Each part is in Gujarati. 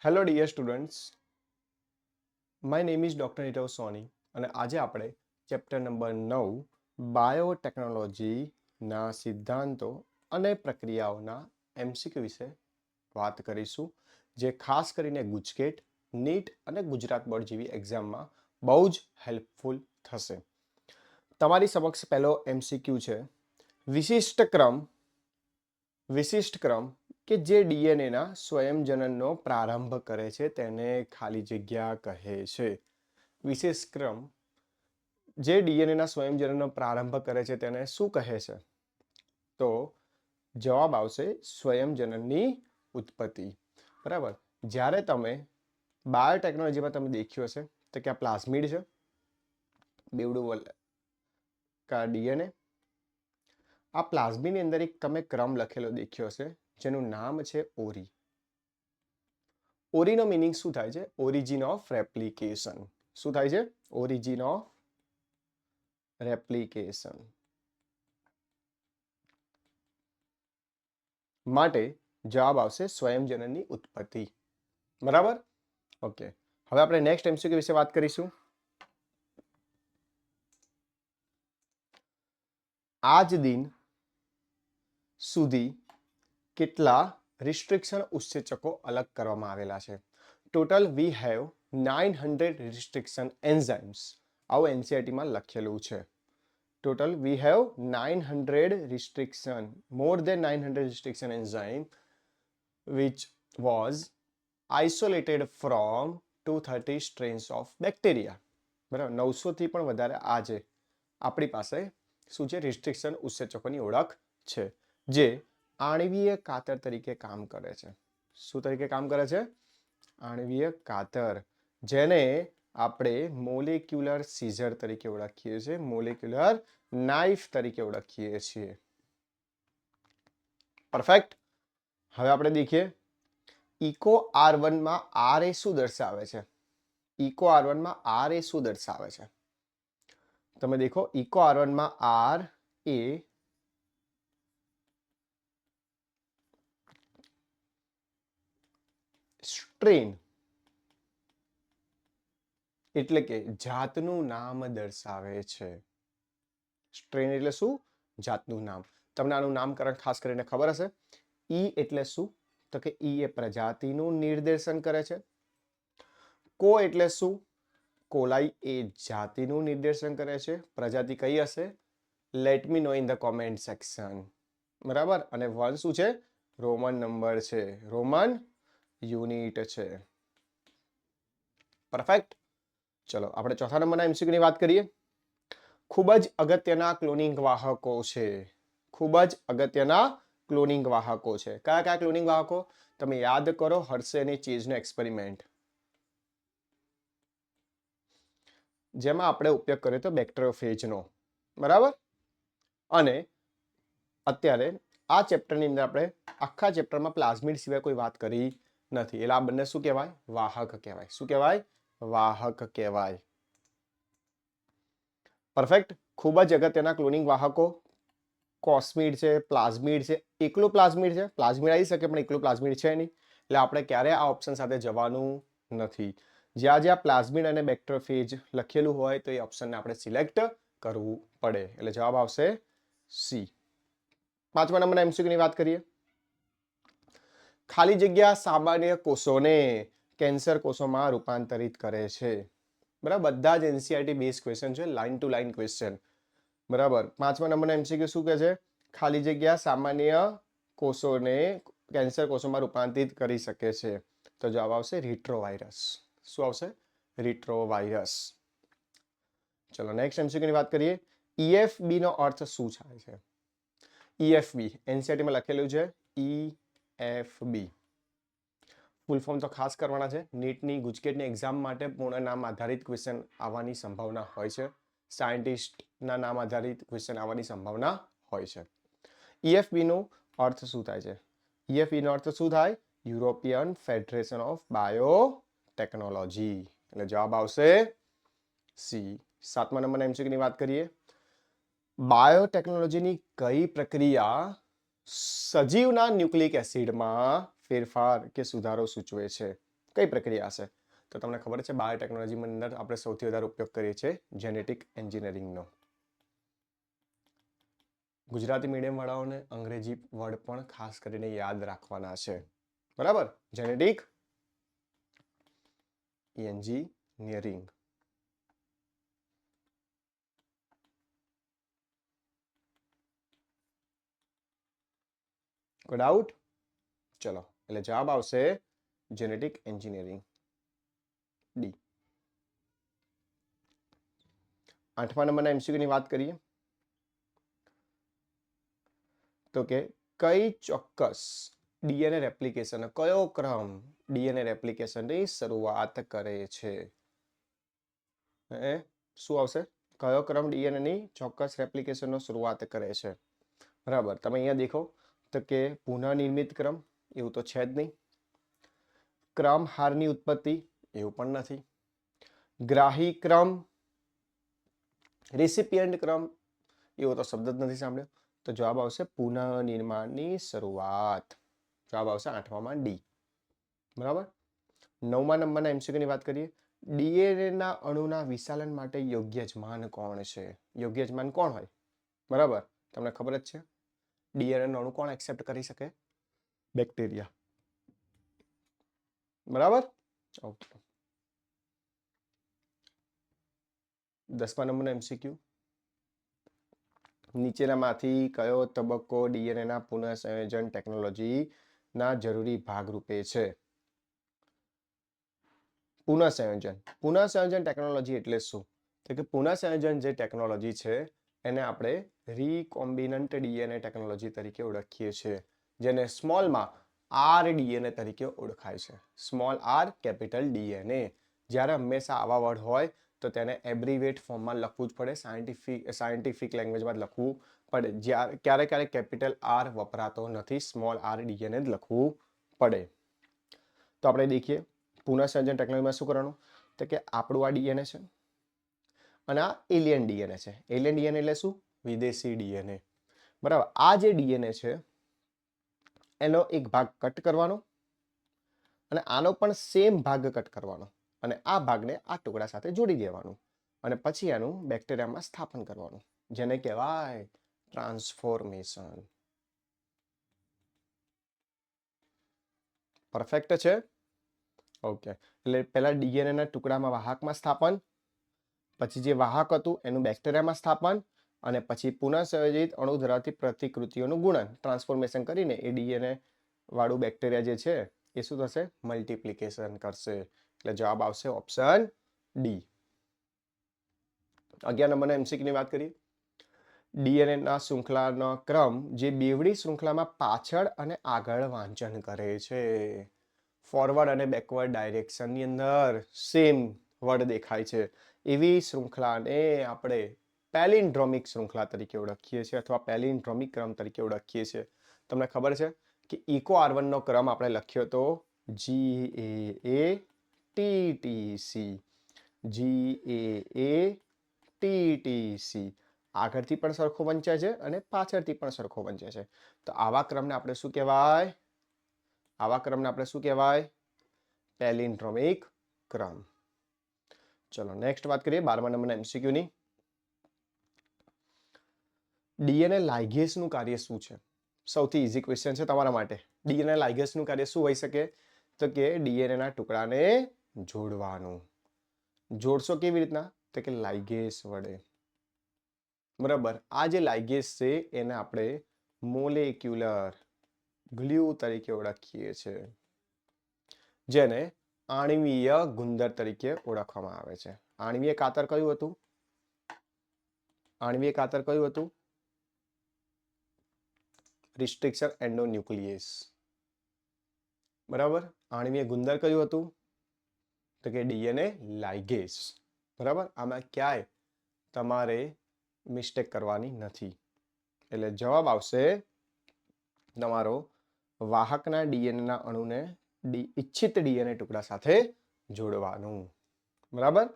Hello dear students, my name is doctor Nirav Soni અને આજે આપણે ચેપ્ટર નંબર 9 બાયોટેકનોલોજીના સિદ્ધાંતો અને પ્રક્રિયાઓના એમસીક્યુ વિશે વાત કરીશું, જે ખાસ કરીને ગુજકેટ, નીટ અને ગુજરાત બોર્ડ જેવી એક્ઝામમાં બહુ જ હેલ્પફુલ થશે. તમારી સમક્ષ પહેલો એમસીક્યુ છે. વિશિષ્ટ ક્રમ કે જે ડીએનએના સ્વયંજનનનો પ્રારંભ કરે છે તેને ખાલી જગ્યા કહે છે. વિશેષ ક્રમ જે ડીએનએના સ્વયંજનનનો પ્રારંભ કરે છે તેને શું કહે છે? તો જવાબ આવશે સ્વયંજનનની ઉત્પત્તિ. બરાબર. જ્યારે તમે બાયોટેકનોલોજીમાં તમે દેખ્યું હશે તો કે આ પ્લાઝમિડ છે, બેવડું કા ડીએનએ. આ પ્લાઝમિડની અંદર એક તમે ક્રમ લખેલો દેખ્યો હશે જેનું નામ છે ઓરી. ઓરીનો મિનિંગ શું થાય છે? Origin of replication. શું થાય છે? Origin of replication. માટે જવાબ આવશે સ્વયંજનનની ઉત્પત્તિ. બરાબર? ઓકે. હવે આપણે નેક્સ્ટ એમસીક્યુ વિશે વાત કરીશું. આજ દિન સુધી કેટલા રિસ્ટ્રિક્શન ઉત્સેચકો અલગ કરવામાં આવેલા છે? Total we have 900 restriction enzymes. આવું એનસીઈઆરટીમાં લખેલું છે. Total we have 900 restriction, more than 900 restriction enzyme which was isolated from 230 strains of bacteria. બરાબર, 900 થી પણ વધારે આજે આપણી પાસે શું છે? રિસ્ટ્રિક્શન ઉત્સેચકોની ઓળખ છે જે આણ્વીય કાતર તરીકે કામ કરે છે. શું તરીકે કામ કરે છે? આણ્વીય કાતર, જેને આપણે મોલેક્યુલર સીઝર તરીકે ઓળખીએ છીએ, મોલેક્યુલર નાઇફ તરીકે ઓળખીએ છીએ. પરફેક્ટ. હવે આપણે દેખીએ ઇકો R1 માં R એ શું દર્શાવે છે? ઇકો R1 માં R એ શું દર્શાવે છે? તમે દેખો, ઇકો R1 માં R એ સ્ટ્રેન એટલે કે જાતનું નામ દર્શાવે છે. સ્ટ્રેન એટલે શું? જાતનું નામ. તમને આનું નામકરણ ખાસ કરીને ખબર હશે. ઈ એટલે શું? તો કે ઈ એ પ્રજાતિનું નિર્દેશન કરે છે. કો એટલે શું? કોલાઈ એ જાતિનું નિર્દેશન કરે છે. પ્રજાતિ કઈ હશે? Let me no in the comment section. બરાબર. અને 1 શું છે? રોમન નંબર છે, રોમન યુનિટ છે. પરફેક્ટ. ચલો આપણે ચોથા નંબરના એમસીક્યુ ની વાત કરીએ. ખૂબ જ અગત્યના ક્લોનિંગ વાહકો છે. ખૂબ જ અગત્યના ક્લોનિંગ વાહકો છે. કયા કયા ક્લોનિંગ વાહકો? તમે યાદ કરો હર્શે અને ચેઝનો એક્સપેરિમેન્ટ, જેમાં આપણે ઉપયોગ કર્યો હતો બેક્ટેરિયોફેજનો. બરાબર. અને અત્યારે આ ચેપ્ટરની અંદર આપણે આખા ચેપ્ટરમાં પ્લાઝમિડ સિવાય કોઈ વાત કરી નથી. એટલે આ બંને શું કહેવાય? વાહક કહેવાય. શું કહેવાય? વાહક કહેવાય. પરફેક્ટ. ખૂબ જ અગત્યના ક્લોનિંગ વાહકો કોસ્મિડ છે, પ્લાઝમિડ છે. એકલું પ્લાઝમિડ છે, પ્લાઝમિડ આવી શકે પણ એકલું પ્લાઝમિડ છે નહીં, એટલે આપણે ક્યારે આ ઓપ્શન સાથે જવાનું નથી. જ્યાં જ્યાં પ્લાઝમિડ અને બેક્ટેરિયોફેજ લખેલું હોય તો એ ઓપ્શનને આપણે સિલેક્ટ કરવું પડે. એટલે જવાબ આવશે સી. પાંચમા નંબરના એમસીક્યુ ની વાત કરીએ. ખાલી જગ્યા સામાન્ય કોષોને કેન્સર કોષોમાં રૂપાંતરિત કરે છે. બરાબર. બધા જ એનસીઈઆરટી બેઝ ક્વેશ્ચન છે, લાઈન ટુ લાઈન ક્વેશ્ચન. બરાબર. પાંચમા નંબરના એમસીક્યુ શું કહે છે? ખાલી જગ્યા સામાન્ય કોષોને કેન્સર કોષોમાં રૂપાંતરિત કરી શકે છે. તો જવાબ આવશે રિટ્રોવાયરસ. શું આવશે? રિટ્રોવાયરસ. ચલો નેક્સ્ટ એમસીક્યુ ની વાત કરીએ. EFB નો અર્થ શું થાય છે? EFB એનસીઈઆરટી માં લખેલું છે. EFB ફૂલ ફોર્મ તો ખાસ કરવાના છે. નીટની ગુજકેટની એક્ઝામ માટે પૂર્ણ નામ આધારિત ક્વેશ્ચન આવવાની સંભાવના હોય છે. સાયન્ટિસ્ટના નામ આધારિત ક્વેશ્ચન આવવાની સંભાવના હોય છે. EFB નો અર્થ શું થાય છે? EFB નો અર્થ શું થાય? European federation of biotechnology. એટલે જવાબ આવશે સી. સાતમા નંબરના એમસીક્યુ ની વાત કરીએ. બાયોટેકનોલોજીની કઈ પ્રક્રિયા સજીવના ન્યુક્લિક એસિડમાં ફેરફાર કે સુધારો સૂચવે છે? કઈ પ્રક્રિયા હશે? તો તમને ખબર છે બાયોટેકનોલોજીની અંદર આપણે સૌથી વધારે ઉપયોગ કરીએ છીએ જેનેટિક એન્જિનિયરિંગનો. ગુજરાતી મીડિયમ વાળાઓને અંગ્રેજી વર્ડ પણ ખાસ કરીને યાદ રાખવાના છે. બરાબર? Genetic engineering. કોઈ ડાઉટ? ચલો, એટલે જવાબ આવશે જેનેટિક એન્જિનિયરિંગ, ડી. 8મા નંબરના એમસીક્યુ ની વાત કરીએ તો કે કઈ ચોક્કસ ડીએનએ રેપ્લિકેશન, કયો ક્રમ ડીએનએ રેપ્લિકેશનની શરૂઆત કરે છે? શું આવશે? કયો ક્રમ ડીએનએ ની ચોક્કસ રેપ્લિકેશનનો શરૂઆત કરે છે? બરાબર, તમે અહીંયા દેખો તો કે પુનઃનિર્મિત ક્રમ, એવું તો છે જ નહીં. ક્રમહારની ઉત્પત્તિ, એવું પણ નથી. ગ્રાહી ક્રમ, રેસિપિયન્ટ ક્રમ, એવો તો શબ્દ જ નથી સાંભળ્યો. તો જવાબ આવશે પુનઃનિર્માણની શરૂઆત. જવાબ આવશે 8માં ડી. બરાબર. 9મા નંબરના એમસીક્યુ ની વાત કરીએ. ડીએનએ ના અણુના વિશાલન માટે યોગ્ય યજમાન કોણ છે? યોગ્ય યજમાન કોણ હોય? બરાબર, તમને ખબર જ છે. ડીએનએ નો અણુ કોણ એક્સેપ્ટ કરી શકે? બેક્ટેરિયા. બરાબર. ઓકે. 10મા નંબરનો એમસીક્યુ. નીચેનામાંથી કયો તબક્કો ડીએનએ ના પુનઃસંયોજન ટેકનોલોજી ના જરૂરી ભાગરૂપે છે? પુનઃસંયોજન ટેકનોલોજી એટલે શું? તો કે પુનઃસંયોજન જે ટેકનોલોજી છે એને આપણે રીકોમ્બિનન્ટ ડીએનએ ટેકનોલોજી તરીકે ઓળખીએ છીએ, જેને સ્મોલમાં આરડીએનએ તરીકે ઓળખાય છે. Small R capital DNA. જ્યારે હંમેશા આવા વર્ડ હોય તો તેને એબ્રિવેટ ફોર્મમાં લખવું જ પડે, સાયન્ટિફિક લેંગ્વેજમાં લખવું પડે. ક્યારેક ક્યારેક કેપિટલ આર વપરાતો નથી, સ્મોલ આર ડીએનએ જ લખવું પડે. તો આપણે દેખીએ પુનઃસંયોજન ટેકનોલોજીમાં શું કરવાનું? તો કે આપણું આ ડીએનએ છે અને આ એલિયન ડીએનએ છે. એલિયન ડીએનએ એટલે શું? વિદેશી ડીએનએ. બરાબર. આ જે ડીએનએ છે એનો એક ભાગ કટ કરવાનો અને આનો પણ સેમ ભાગ કટ કરવાનો અને આ ભાગને આ ટુકડા સાથે જોડી દેવાનું અને પછી આનું બેક્ટેરિયામાં સ્થાપન કરવાનું, જેને કહેવાય ટ્રાન્સફોર્મેશન. પરફેક્ટ છે. ઓકે, એટલે પહેલા ડીએનએ ના ટુકડામાં વાહકમાં સ્થાપન, પછી જે વાહક હતું એનું બેક્ટેરિયામાં સ્થાપન અને પછી પુનઃસંયોજિત અણુ ધરાવતી પ્રતિકૃતિઓનું ગુણન, ટ્રાન્સફોર્મેશન કરીને એ ડીએનએ વાળું બેક્ટેરિયા જે છે એ શું થશે? મલ્ટિપ્લિકેશન કરશે. એટલે જવાબ આવશે ઓપ્શન ડી. 11 નંબરના એમસીક્યુ ની વાત કરીએ. ડીએનએ ના શૃંખલાનો ક્રમ જે બેવડી શૃંખલામાં પાછળ અને આગળ વાંચન કરે છે. ફોરવર્ડ અને બેકવર્ડ ડાયરેક્શનની અંદર સેમ વર્ડ દેખાય છે એવી શૃંખલાને આપણે પેલિન્ડ્રોમિક શૃંખલા તરીકે ઓળખીએ છીએ અથવા પેલિન્ડ્રોમિક ક્રમ તરીકે ઓળખીએ છીએ. તમને ખબર છે કે ઇકો આર1 નો ક્રમ આપણે લખ્યો તો GAATTC. GAATTC. આગળથી પણ સરખો વંચાય છે અને પાછળથી પણ સરખો વંચાય છે. તો આવા ક્રમને આપણે શું કહેવાય? આવા ક્રમને આપણે શું કહેવાય? પેલિન્ડ્રોમિક ક્રમ. ચલો નેક્સ્ટ વાત કરીએ 12મા નંબરના એમસીક્યુ ની. ડીએનએ લાઇગેસ નું કાર્ય શું છે? સૌથી ઈઝી ક્વેશ્ચન છે તમારા માટે. ડીએનએ લાઇગેસ નું કાર્ય શું હોઈ શકે? તો કે ડીએનએ ના ટુકડાને જોડવાનું. જોડશો કેવી રીતના? તો કે લાઇગેસ વડે. બરાબર. આ જે લાઇગેસ છે એને આપણે મોલેક્યુલર ગ્લુ તરીકે ઓળખીએ છીએ, જેને આણ્વીય ગુંદર તરીકે ઓળખવામાં આવે છે. આણ્વીય કાતર કયું હતું? આણ્વીય કાતર કયું હતું? Restriction endonuclease. બરાબર. આણ્વીય ગુંદર કયું હતું? તો કે ડીએનએ લાઇગેસ. બરાબર. આમાં ક્યાંય તમારે મિસ્ટેક કરવાની નથી. એટલે જવાબ આવશે તમારો વાહકના ડીએનએ ના અણુને ઈચ્છિત ડીએનએ ટુકડા સાથે જોડવાનું. બરાબર.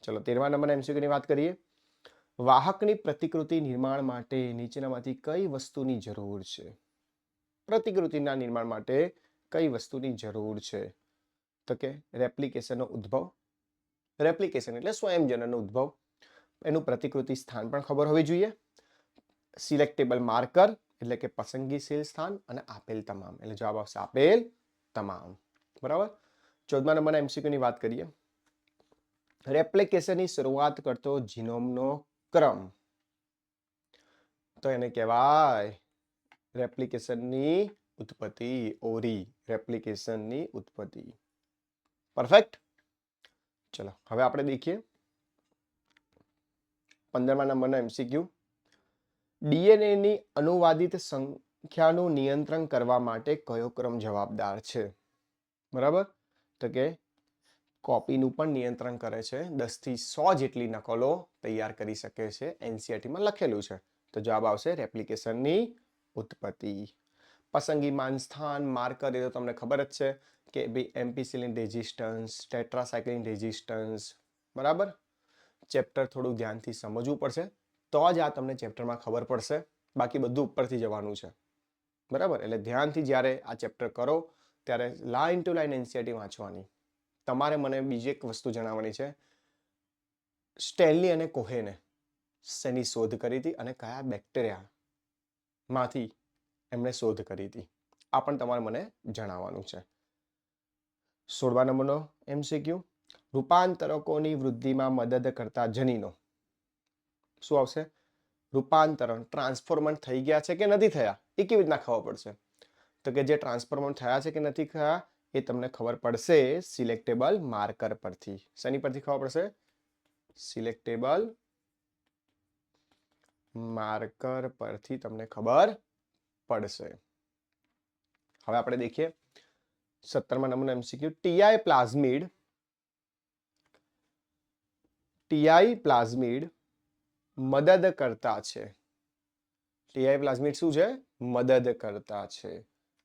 ચલો 13મા નંબરના એમસીક્યુ ની વાત કરીએ. વાહકની પ્રતિકૃતિ નિર્માણ માટે નીચેનામાંથી કઈ વસ્તુની જરૂર છે? પ્રતિકૃતિના નિર્માણ માટે કઈ વસ્તુની જરૂર છે? તો કે રેપ્લિકેશનનો ઉદ્ભવ. રેપ્લિકેશન એટલે સ્વયંજનનનો ઉદ્ભવ. એનું પ્રતિકૃતિ સ્થાન પણ ખબર હોવી જોઈએ. સિલેક્ટેબલ માર્કર એટલે કે પસંદગીશીલ સ્થાન, અને આપેલ તમામ એટલે જવાબ આવશે આપેલ તમામ. બરાબર. 14મા નંબરના એમસીક્યુ ની વાત કરીએ. રેપ્લિકેશનની શરૂઆત કરતો જીનોમનો ક્રમ, તો એને કહેવાય રેપ્લિકેશનની ઉત્પત્તિ. ઓરી રેપ્લિકેશનની ઉત્પત્તિ. પરફેક્ટ. ચલો હવે આપણે દેખીએ 15મા નંબરનો એમસીક્યુ. ડીએનએ ની અનુવાદિત સંખ્યાનું નિયંત્રણ કરવા માટે કયો ક્રમ જવાબદાર છે? બરાબર. તો કે કોપીનું પણ નિયંત્રણ કરે છે. 10 થી 100 જેટલી નકલો તૈયાર કરી શકે છે. એનસીઆરટીમાં લખેલું છે. તો જવાબ આવશે રેપ્લિકેશનની ઉત્પત્તિ. પસંદગીમાન સ્થાન માર્કર એ તો તમને ખબર જ છે કે ભાઈ એમ્પિસિલિન રેઝિસ્ટન્સ, ટેટ્રાસાયક્લિન રેઝિસ્ટન્સ. બરાબર. ચેપ્ટર થોડું ધ્યાનથી સમજવું પડશે તો જ આ તમને ચેપ્ટરમાં ખબર પડશે. બાકી બધું ઉપરથી જવાનું છે. બરાબર. એટલે ધ્યાનથી જ્યારે આ ચેપ્ટર કરો ત્યારે લાઈન ટુ લાઈન એનસીઆરટી વાંચવાની. તમારે મને બીજી એક વસ્તુ જણાવવાની છે. સ્ટેનલી અને કોહેને શેની શોધ કરી હતી અને કયા બેક્ટેરિયા માંથી એમણે શોધ કરી હતી, આ પણ તમારે મને જણાવવાનું છે. 16મા નંબરનો એમસીક્યુ. રૂપાંતરકોની વૃદ્ધિમાં મદદ કરતા જનીનો. શું આવશે? રૂપાંતરણ ટ્રાન્સફોર્મન્ટ થઈ ગયા છે કે નથી થયા એ કેવી રીતના ખબર પડશે? તો કે જે ટ્રાન્સફોર્મન્ટ થયા છે કે નથી થયા એ તમને ખબર પડશે સિલેક્ટેબલ માર્કર પરથી. શેની પરથી ખબર પડશે? સિલેક્ટેબલ માર્કર પરથી તમને ખબર પડશે. હવે આપણે દેખીએ 17મા નંબરનો એમસીક્યુ. ટીઆઈ પ્લાઝમિડ મદદ કરતા છે. ટીઆઈ પ્લાઝમિડ શું છે? મદદ કરતા છે.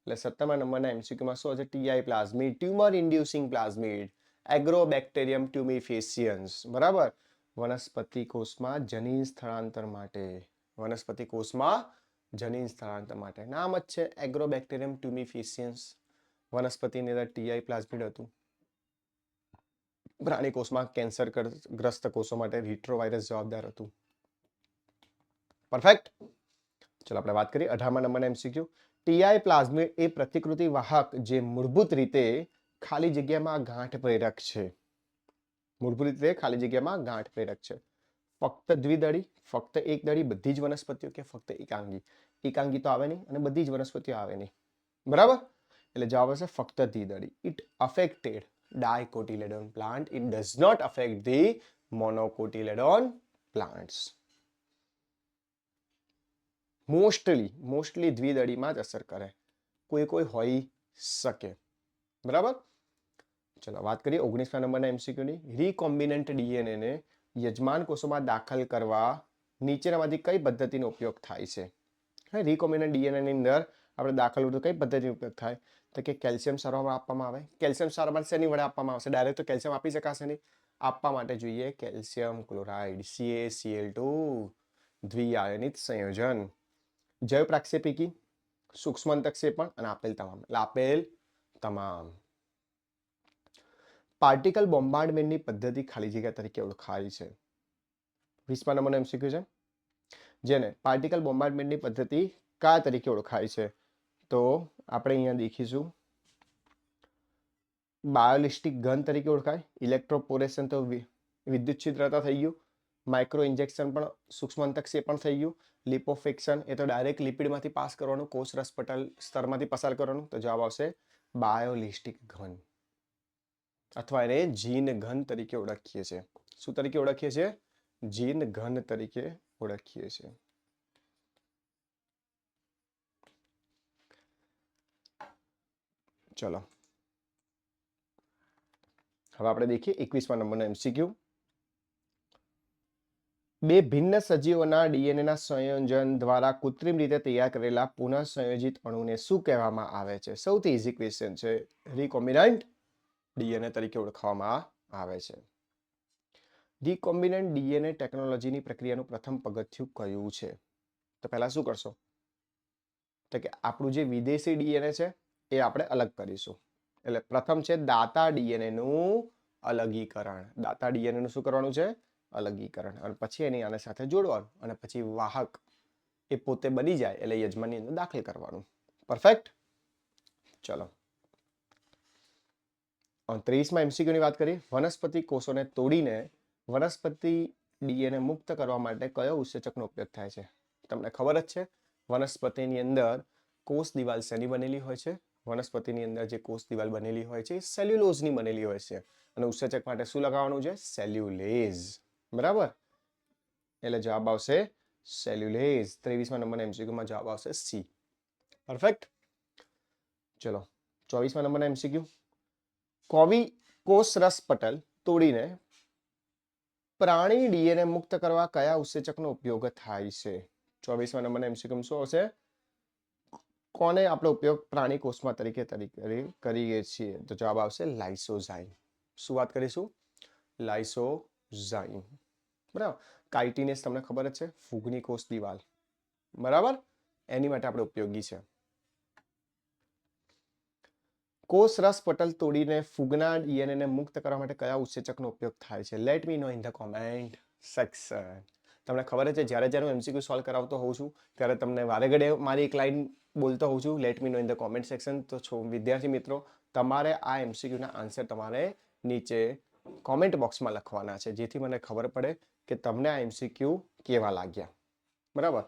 એટલે 17મા નંબરના એમસીક્યુમાં શું છે? TI plasmid tumour inducing plasmid Agrobacterium tumefaciens. બરાબર. વનસ્પતિ કોષમાં જનીન સ્થળાંતર માટે. વનસ્પતિ કોષમાં જનીન સ્થળાંતર માટે નામ જ છે એગ્રોબેક્ટેરિયમ ટ્યુમિફેસિયન્સ. વનસ્પતિની અંદર ટીઆઈ પ્લાઝમિડ હતું. પ્રાણી કોષમાં કેન્સરગ્રસ્ત કોષો માટે રિટ્રોવાયરસ જવાબદાર હતું. પરફેક્ટ. ચલો આપણે વાત કરીએ 18મા નંબરના એમસીક્યુ. ટીઆઈ પ્લાઝમિડ એ પ્રતિકૃતિ વાહક જે મૂળભૂત રીતે ખાલી જગ્યામાં ગાંઠ પ્રેરક છે. મૂળભૂત રીતે ખાલી જગ્યામાં ગાંઠ પ્રેરક છે. ફક્ત દ્વિદળી, ફક્ત એકદળી બધી જ વનસ્પતિઓ કે ફક્ત એકાંગી? એકાંગી તો આવે નહીં અને બધી જ વનસ્પતિઓ આવે નહીં. બરાબર. એટલે જવાબ હશે ફક્ત દ્વિદળી. It affected dicotyledon plant. It does not affect the monocotyledon plants. Mostly દ્વિદળીમાં જ અસર કરે. કોઈ હોઈ શકે. બરાબર. ચલો વાત કરીએ 19મા નંબરના એમસીક્યુની. રીકોમ્બિનન્ટ ડીએનએ ને યજમાન કોષોમાં દાખલ કરવા નીચેનામાંથી કઈ પદ્ધતિનો ઉપયોગ થાય છે? રીકોમ્બિનન્ટ ડીએનએ ની અંદર આપણે દાખલ કરવું તો કઈ પદ્ધતિનો ઉપયોગ થાય? તો કે કેલ્શિયમ સારવાર આપવામાં આવે. કેલ્શિયમ સારવાર શેની વડે આપવામાં આવશે? ડાયરેક્ટ તો કેલ્શિયમ આપી શકાશે નહીં. આપવા માટે જોઈએ કેલ્શિયમ ક્લોરાઇડ CaCl2 દ્વિઆયનિક સંયોજન. જૈવ પ્રાક્ષેપિકી, સૂક્ષ્મ અંતઃક્ષેપણ અને આપેલ તમામ. એટલે આપેલ તમામ. પાર્ટિકલ બોમ્બાર્ડમેન્ટની પદ્ધતિ ખાલી જગ્યા તરીકે ઓળખાય છે. 20મા નંબરનો એમસીક્યુ છે જેને પાર્ટિકલ બોમ્બાર્ડમેન્ટની પદ્ધતિ કયા તરીકે ઓળખાય છે? તો આપણે અહીંયા દેખીશું બાયોલિસ્ટિક ગન તરીકે ઓળખાય. ઇલેક્ટ્રોપોરેશન તો વિદ્યુત છિદ્રતા થઈ ગયું. માઇક્રો ઇન્જેક્શન પણ સૂક્ષ્મ અંતઃક્ષેપણ થઈ ગયું. લિપોફિક્શન એ તો ડાયરેક્ટ લિપિડમાંથી પાસ કરવાનું, કોષ રસપટલ સ્તરમાંથી પસાર કરવાનું. તો જવાબ આવશે બાયોલિસ્ટિક ઘન, અથવા એને જીન ઘન તરીકે ઓળખીએ છીએ. શું તરીકે ઓળખીએ છીએ? જીન ઘન તરીકે ઓળખીએ છીએ. ચલો હવે આપણે દેખીએ 21મા નંબરનો એમસીક્યુ. બે ભિન્ન સજીવોના ડીએનએના સંયોજન દ્વારા કૃત્રિમ રીતે તૈયાર કરેલા પુનઃ સંયોજિત અણુને શું કહેવામાં આવે છે? સૌથી ઈઝી ક્વેશ્ચન છે. રીકોમ્બિનન્ટ ડીએનએ તરીકે ઓળખવામાં આવે છે. રીકોમ્બિનન્ટ ડીએનએ ટેકનોલોજીની પ્રક્રિયાનું પ્રથમ પગથિયું કયું છે? તો પહેલા શું કરશો? તો કે આપણું જે વિદેશી ડીએનએ છે એ આપણે અલગ કરીશું. એટલે પ્રથમ છે દાતા ડીએનએ નું અલગીકરણ. દાતા ડીએનએ નું શું કરવાનું છે? અલગીકરણ. અને પછી એની આને સાથે જોડવાનું અને પછી વાહક એ પોતે બની જાય એટલે યજમાનની અંદર દાખલ કરવાનું. પરફેક્ટ. ચલો 30માં MCQ ની વાત કરીએ. વનસ્પતિ કોષોને તોડીને વનસ્પતિ ડીએનએ મુક્ત કરવા માટે કયો ઉત્સેચકનો ઉપયોગ થાય છે? તમને ખબર જ છે વનસ્પતિની અંદર કોષ દિવાલ શેની બનેલી હોય છે? વનસ્પતિની અંદર જે કોષ દિવાલ બનેલી હોય છે સેલ્યુલોઝની બનેલી હોય છે અને ઉત્સેચક માટે શું લગાવવાનું છે? સેલ્યુલેઝ. બરાબર, એટલે જવાબ આવશે સેલ્યુલેઝ. 23મા નંબરના MCQ માં જવાબ આવશે સી. પરફેક્ટ. ચલો 24મા નંબરના MCQ. કોષ રસ પટલ તોડીને પ્રાણી ડીએનએ મુક્ત કરવા કયા ઉત્સેચકનો ઉપયોગ થાય છે? 24મા નંબરના MCQ શું આવશે? કોને આપણે ઉપયોગ પ્રાણી કોષમાં તરીકે કરીએ છીએ? તો જવાબ આવશે લાઇસોઝાઇમ. શું વાત કરીશું? લાઇસોઝાઇમ. બરાબર. કાઇટિનેસ તમને ખબર જ છે, ફૂગની કોષ દિવાલ. બરાબર, એની માટે આપણે ઉપયોગી છે. કોષ રસ પટલ તોડીને ફૂગના ડીએનએ મુક્ત કરવા માટે કયા ઉત્સેચકનો ઉપયોગ થાય છે? Let me no in the comment section. તમને ખબર છે જ્યારે જ્યારે હું MCQ સોલ્વ કરાવતો હોઉં છું ત્યારે તમને વારે ઘડે મારી એક લાઈન બોલતો હોઉં છું, let me no in the comment section. તો વિદ્યાર્થી મિત્રો, તમારે આ MCQ ના આન્સર તમારે નીચે કોમેન્ટ બોક્સમાં લખવાના છે, જેથી મને ખબર પડે કે તમને આ MCQ કેવા લાગ્યા. બરાબર,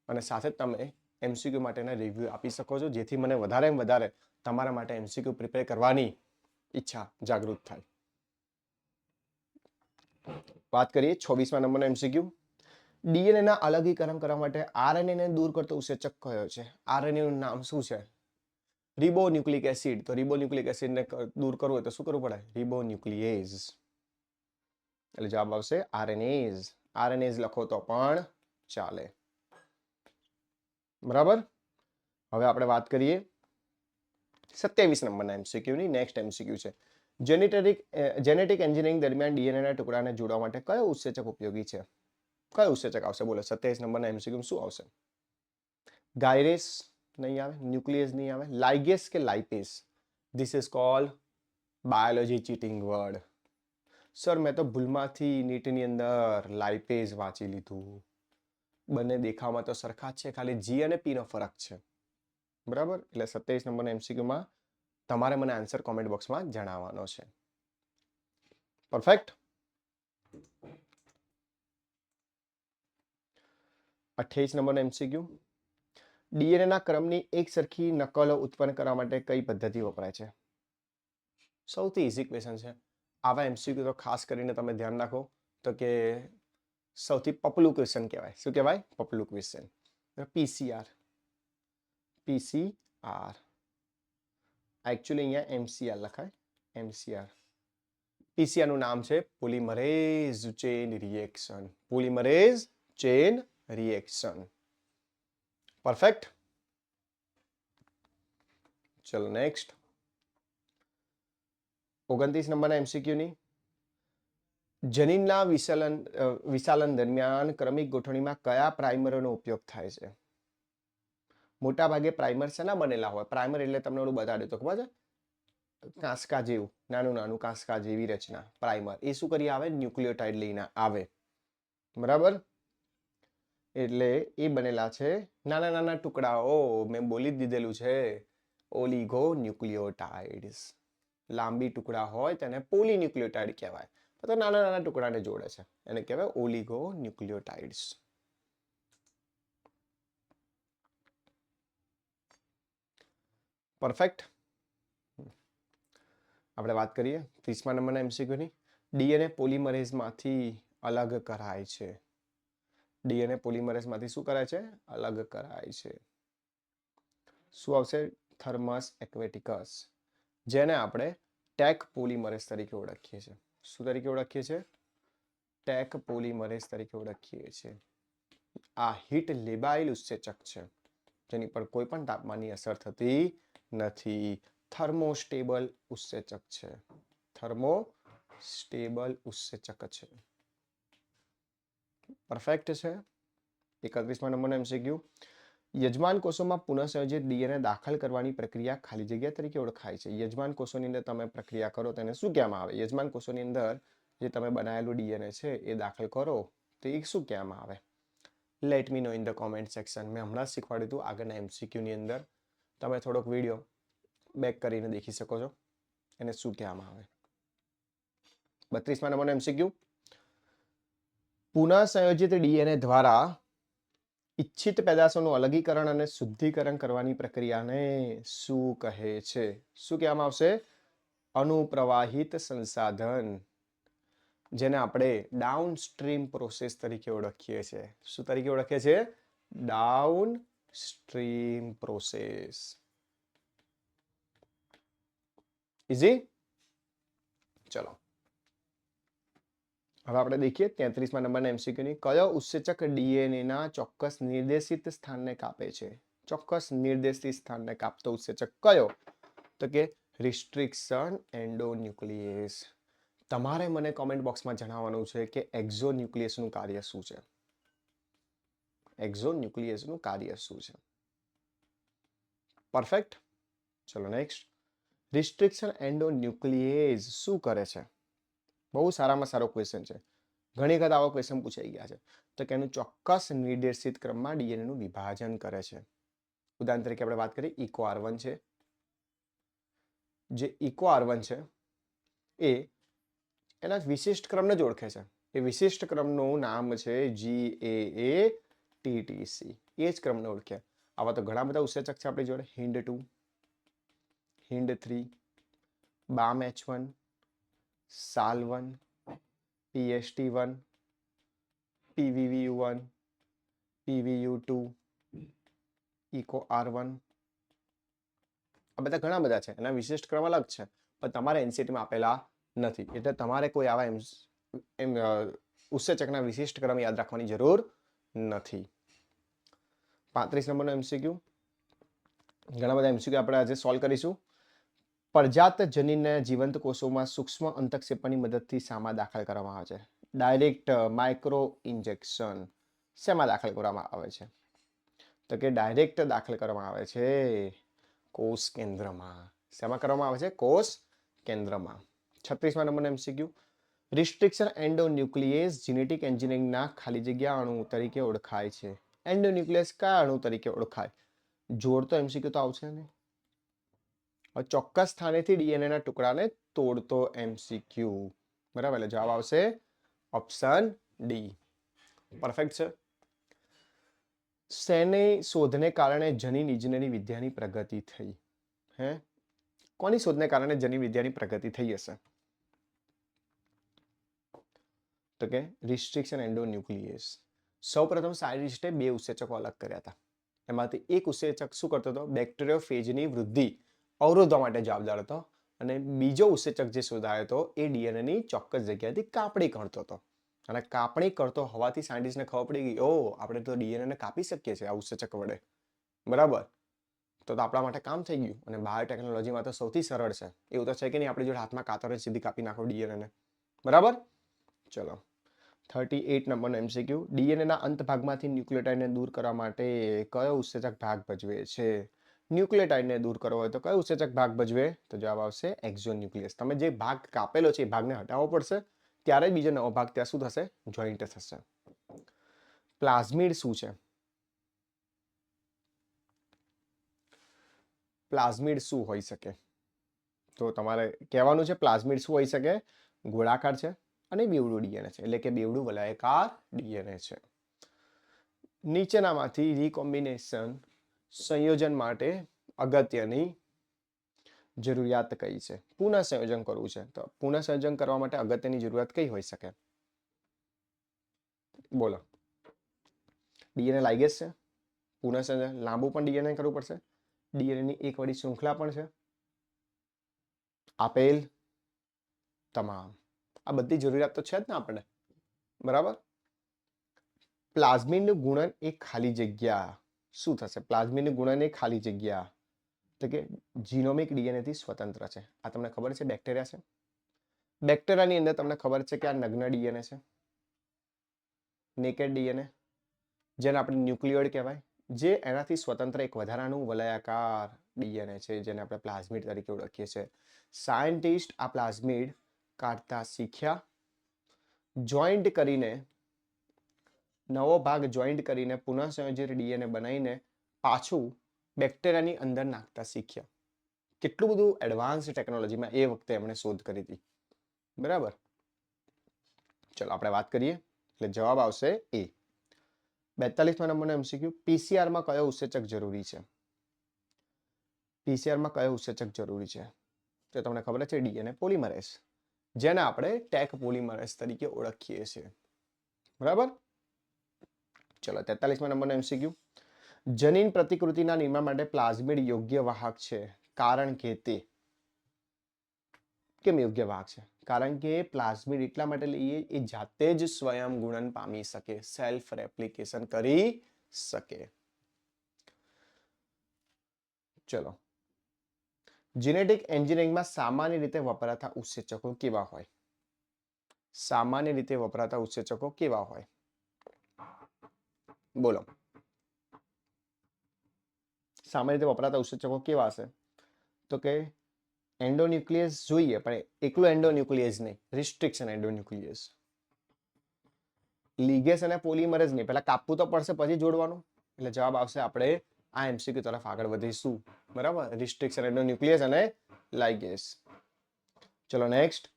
અને સાથે તમે MCQ માટેના રિવ્યુ આપી શકો છો, જેથી મને વધારે તમારા માટે MCQ પ્રિપેર કરવાની ઈચ્છા જાગૃત થાય. વાત કરીએ 26મા નંબરના MCQ. ડીએનએ ના અલગીકરણ કરવા માટે આરએનએ ને દૂર કરતો ઉત્સેચક કયો છે? આરએનએ નું નામ શું છે? Ribonucleic acid. તો રિબોન્યુક્લિક એસિડ ને દૂર કરવું હોય તો શું કરવું પડે? રિબોન્યુક્લિએઝ. એટલે જવાબ આવશે આરએનએઝ. આરએનએઝ લખો તો પણ ચાલે. બરાબર. હવે આપણે વાત કરીએ 27 નંબરના MCQ ની. નેક્સ્ટ MCQ છે જેનેટિક એન્જિનિયરિંગ દરમિયાન ડીએનએ ના ટુકડાને જોડવા માટે કયો ઉત્સેચક ઉપયોગી છે? કયો ઉત્સેચક આવશે? બોલો 27 નંબરના MCQ શું આવશે? ગાયરેસ નહીં આવે, ન્યુક્લિયસ નહીં આવે, લાઇગેસ કે lipase? This is called biology cheating word. Sir મેં તો ભૂલમાંથી નીટની અંદર લાઇપેઝ વાંચી લીધું. બંને દેખાવમાં તો સરખા જ છે, ખાલી જી અને પી નો ફરક છે. બરાબર, એટલે 27 નંબરના MCQ માં તમારે મને આન્સર કોમેન્ટ બોક્સમાં જણાવવાનો છે. પરફેક્ટ. 28 નંબરના MCQ. ડીએનએ ના ક્રમની એક સરખી નકલો ઉત્પન્ન કરવા માટે કઈ પદ્ધતિ વપરાય છે? સૌથી ઈઝી ક્વેશ્ચન છે. આવા MCQ તો ખાસ કરીને તમે ધ્યાન રાખો તો કે સૌથી પપલું ક્વેશ્ચન કહેવાય. શું કહેવાય? પપલું ક્વેશ્ચન. PCR. એકચ્યુઅલી અહીંયા MCR લખાય. MCR. PCR નું નામ છે polymerase chain reaction. Polymerase chain reaction. Perfect. ચલો નેક્સ્ટ 29 નંબરના MCQ ની. જનીનના વિશાલન દરમિયાન ક્રમિક ગોઠવણીમાં કયા પ્રાઇમરોનો ઉપયોગ થાય છે? મોટા ભાગે પ્રાઇમર શેના બનેલા હોય? પ્રાઇમર એટલે તમને ઓલું બતાડ્યું તો ખબર છે, કાંસકા જેવું, નાનું કાંસકા જેવી રચના. પ્રાઇમર એ શું કરી આવે? ન્યુક્લિયોટાઇડ લઈને આવે. બરાબર, એટલે એ બનેલા છે નાના ટુકડાઓ. મેં બોલી જ દીધેલું છે, ઓલિગો ન્યુક્લિયોટાઇડ્સ. લાંબી ટુકડા હોય તેને પોલીન્યુક્લિયોટાઇડ કહેવાય. તો નાના ટુકડાને જોડે છે, એને કહેવાય ઓલિગો ન્યુક્લિયોટાઇડ્સ. પરફેક્ટ. આપણે વાત કરીએ 30મા નંબરના MCQ ની. ડીએનએ પોલિમરેઝમાંથી અલગ કરાય છે. ડીએનએ પોલિમરેઝમાંથી શું કરાય છે? અલગ કરાય છે. શું આવશે? થર્મસ એક્વેટિકસ, જેને આપણે ટેક પોલિમરેઝ તરીકે ઓળખીએ છીએ. શું તરીકે ઓળખીએ છીએ? ટેક પોલિમરેઝ તરીકે ઓળખીએ છીએ. આ હીટ લેબાઇલ ઉત્સેચક છે, જેની પર કોઈ પણ તાપમાનની અસર થતી નથી. થર્મોસ્ટેબલ ઉત્સેચક છે. થર્મોસ્ટેબલ ઉત્સેચક છે. પરફેક્ટ છે. 31મા નંબરનો MCQ. યજમાન કોષોમાં પુનઃસંયોજિત ડીએનએ દાખલ કરવાની પ્રક્રિયા ખાલી જગ્યા તરીકે ઓળખાય છે. યજમાન કોષોની અંદર તમે પ્રક્રિયા કરો તેને શું કહેવામાં આવે? યજમાન કોષોની અંદર જે તમે બનાવેલું ડીએનએ છે એ દાખલ કરો તો એ શું કહેવામાં આવે? Let me no in the comment section. મેં હમણાં જ શીખવાડ્યું હતું આગળના એમસીક્યુની અંદર. તમે થોડોક વિડીયો બેક કરીને દેખી શકો છો. એને શું કહેવામાં આવે? 32મા નંબરનો એમસીક્યુ. પુનઃસંયોજિત ડીએનએ દ્વારા ઇચ્છિત પેદાશોનું અલગીકરણ અને શુદ્ધિકરણ કરવાની પ્રક્રિયાને શું કહે છે? શું કહેવામાં આવશે? અનુપ્રવાહિત સંસાધન, જેને આપણે ડાઉનસ્ટ્રીમ પ્રોસેસ તરીકે ઓળખીએ છીએ. શું તરીકે ઓળખીએ છીએ? Downstream process. ઇઝી? ચલો હવે આપણે દેખીએ 33મા નંબરના એમસીક્યુ ની. કયો ઉત્સેચક ડીએનએ ના ચોક્કસ નિર્દેશિત સ્થાનને કાપે છે? ચોક્કસ નિર્દેશિત સ્થાનને કાપતો ઉત્સેચક કયો? તો કે રિસ્ટ્રિક્શન એન્ડોન્યુક્લિયેઝ. તમારે મને કોમેન્ટ બોક્સમાં જણાવવાનું છે કે એક્ઝોન્યુક્લિયસનું કાર્ય શું છે. એક્ઝોન્યુક્લિયસનું કાર્ય શું છે? પરફેક્ટ. ચલો નેક્સ્ટ. રિસ્ટ્રિક્શન એન્ડોન્યુક્લિયેઝ શું કરે છે? બહુ સારામાં સારો ક્વેશ્ચન છે. ઘણી વખત આવો ક્વેશ્ચન પૂછાઈ ગયા છે. તો કે એનું ચોક્કસ નિર્દેશિત ક્રમમાં ડીએનએ નું વિભાજન કરે છે. ઉદાહરણ તરીકે આપણે વાત કરીએ ઇકો આર1 છે. જે ઇકો આર1 છે એ એના વિશિષ્ટ ક્રમને જ ઓળખે છે. એ વિશિષ્ટ ક્રમનું નામ છે GAATTC. એ જ ક્રમને ઓળખે. આવા તો ઘણા બધા ઉત્સેચક છે આપણી જોડે. HIND2, HIND3, BAMH1, SAL1, PST1, PVVU1, PVU2, eco R1. આ બધા ઘણા બધા છે. એના વિશિષ્ટ ક્રમ અલગ છે પણ તમારે એનસીટીમાં આપેલા નથી. એટલે તમારે કોઈ આવા ઉત્સેચકના વિશિષ્ટ ક્રમ યાદ રાખવાની જરૂર નથી. 35 નંબરનો એમસીક્યુ. ઘણા બધા એમસીક્યુ આપણે આજે સોલ્વ કરીશું. પરજાત જનીનના જીવંત કોષોમાં સૂક્ષ્મ અંતઃક્ષેપણની મદદથી શામાં દાખલ કરવામાં આવે છે? Direct micro injection. શેમાં દાખલ કરવામાં આવે છે? તો કે ડાયરેક્ટ દાખલ કરવામાં આવે છે કોષ કેન્દ્રમાં. શેમાં કરવામાં આવે છે? કોષ કેન્દ્રમાં. 36મા નંબરનો એમસીક્યુ. રિસ્ટ્રિક્શન એન્ડોન્યુક્લિયેઝ જેનેટિક એન્જિનિયરિંગના ખાલી જગ્યા અણુ તરીકે ઓળખાય છે. એન્ડોન્યુક્લિયસ કયા અણુ તરીકે ઓળખાય? જોડતો એમસીક્યુ તો આવશે ને. ચોક્કસ સ્થાનેથી ડીએનએ ના ટુકડાને તોડતો એમસીક્યુ. બરાબર, એટલે જવાબ આવશે ઓપ્શન ડી. પરફેક્ટ છે. શેની શોધને કારણે જનીન ઇજનેરી વિદ્યાની પ્રગતિ થઈ? હે, કોની શોધને કારણે જનીન વિદ્યાની પ્રગતિ થઈ હશે? તો કે રિસ્ટ્રિક્શન એન્ડોન્યુક્લિયેઝ. સૌપ્રથમ સાયન્ટિસ્ટે બે ઉત્સેચકો અલગ કર્યા હતા. એમાંથી એક ઉત્સેચક શું કરતો હતો? બેક્ટેરિયોફેજની વૃદ્ધિ અવરોધવા માટે જવાબદાર હતો. અને બીજો ઉત્સેચક જે શોધાયો હતો એ ડીએનએની ચોક્કસ જગ્યાએથી કાપણી કરતો હતો. અને કાપણી કરતો હોવાથી સાયન્ટિસ્ટને ખબર પડી ગઈ, ઓ આપણે તો ડીએનએને કાપી શકીએ છીએ આ ઉત્સેચક વડે. બરાબર, તો આપણા માટે કામ થઈ ગયું. અને બાયોટેકનોલોજીમાં તો સૌથી સરળ છે. એવું તો છે કે નહીં આપણી જોડે હાથમાં કાતરે સીધી કાપી નાખો ડીએનએને. બરાબર. ચલો 38 નંબરનો એમસીક્યુ. ડીએનએના અંત ભાગમાંથી ન્યુક્લિયોટાઇડને દૂર કરવા માટે કયો ઉત્સેચક ભાગ ભજવે છે? ન્યુક્લિયોટાઇડને દૂર કરવો હોય તો કયો ઉત્સેચક ભાગ ભજવે? તો જવાબ આવશે એક્ઝોન્યુક્લિયસ. તમે જે ભાગ કાપેલો છે એ ભાગને હટાવવો પડશે, ત્યારે બીજો નવો ભાગ ત્યાં શું થશે? જોઈન્ટ થશે. પ્લાઝમિડ શું છે? પ્લાઝમિડ શું હોઈ શકે? તો તમારે કહેવાનું છે પ્લાઝમિડ શું હોઈ શકે? ગોળાકાર છે અને બેવડું ડીએનએ છે. એટલે કે બેવડું વલયાકાર ડીએનએ છે. નીચેનામાંથી રીકોમ્બિનેશન સંયોજન માટે અગત્યની જરૂરિયાત કઈ છે? પુનઃ સંયોજન કરવું છે તો પુનઃ સંયોજન કરવા માટે અગત્યની જરૂરિયાત કઈ હોઈ શકે? બોલો. ડીએનએ લાઇગેસ છે. પુનઃ સંયોજન લાંબુ પણ ડીએનએ કરવું પડશે. ડીએનએ ની એક વળી શૃંખલા પણ છે. આપેલ તમામ આ બધી જરૂરિયાત તો છે જ ને આપણે. બરાબર. પ્લાઝમિડનું ગુણન એ ખાલી જગ્યા શું થશે? પ્લાઝમિડનું ગુણન એ ખાલી જગ્યા તો કે જીનોમિક ડીએનએ થી સ્વતંત્ર છે. આ તમને ખબર છે બેક્ટેરિયા છે. બેક્ટેરિયાની અંદર તમને ખબર છે કે આ નગ્ન ડીએનએ છે, નેકેડ ડીએનએ, જેને આપણે ન્યુક્લિયોઇડ કહેવાય. જે એનાથી સ્વતંત્ર એક વધારાનું વલયાકાર ડીએનએ છે જેને આપણે પ્લાઝમિડ તરીકે ઓળખીએ છીએ. સાયન્ટિસ્ટ આ પ્લાઝમિડ કાઢતા શીખ્યા, જોઈન્ટ કરીને નવો ભાગ જોઈન્ટ કરીને પુનઃસંયોજિત ડીએનએ બનાવીને પાછું બેક્ટેરિયાની અંદર નાખતા શીખ્યા. કેટલું બધું એડવાન્સ ટેકનોલોજીમાં એ વખતે એમણે શોધ કરી હતી. બરાબર, ચલો આપણે વાત કરીએ. એટલે જવાબ આવશે એ. 42મા નંબરનો MCQ, પીસીઆરમાં કયો ઉત્સેચક જરૂરી છે? પીસીઆરમાં કયો ઉત્સેચક જરૂરી છે? તો તમને ખબર છે ડીએનએ પોલિમરેઝ, જેને આપણે ટેક પોલિમરેઝ તરીકે ઓળખીએ છીએ. બરાબર, ચલો 43મા નંબરનો MCQ, જનીન પ્રતિકૃતિના નિર્માણ માટે પ્લાઝમિડ યોગ્ય વાહક છે કારણ કે તે કેમ યોગ્ય વાહક છે? કારણ કે પ્લાઝમિડ એટલા માટે લઈએ એ જાતે જ સ્વયં ગુણન પામી શકે, સેલ્ફ રેપ્લિકેશન કરી શકે. ચલો, જીનેટિક એન્જિનિયરિંગમાં સામાન્ય રીતે વપરાતા ઉત્સેચકો કેવા હોય? સામાન્ય રીતે વપરાતા ઉત્સેચકો કેવા હોય? બોલો, સામાન્ય રીતે વપરાતા ઉત્સેચકો કેવા હશે? તો કે એન્ડોન્યુક્લિયસ જોઈએ, પણ એકલો એન્ડોન્યુક્લિયસ નહીં, રિસ્ટ્રિક્શન એન્ડોન્યુક્લિયસ. લીગેસ અને પોલિમરેઝ નહીં, પહેલા કાપવું તો પડશે પછી જોડવાનું. એટલે જવાબ આવશે, આપણે આ MCQ તરફ આગળ વધીશું. બરાબર, રિસ્ટ્રિક્શન એન્ડોન્યુક્લિયસ અને લાઇગેસ. ચલો નેક્સ્ટ,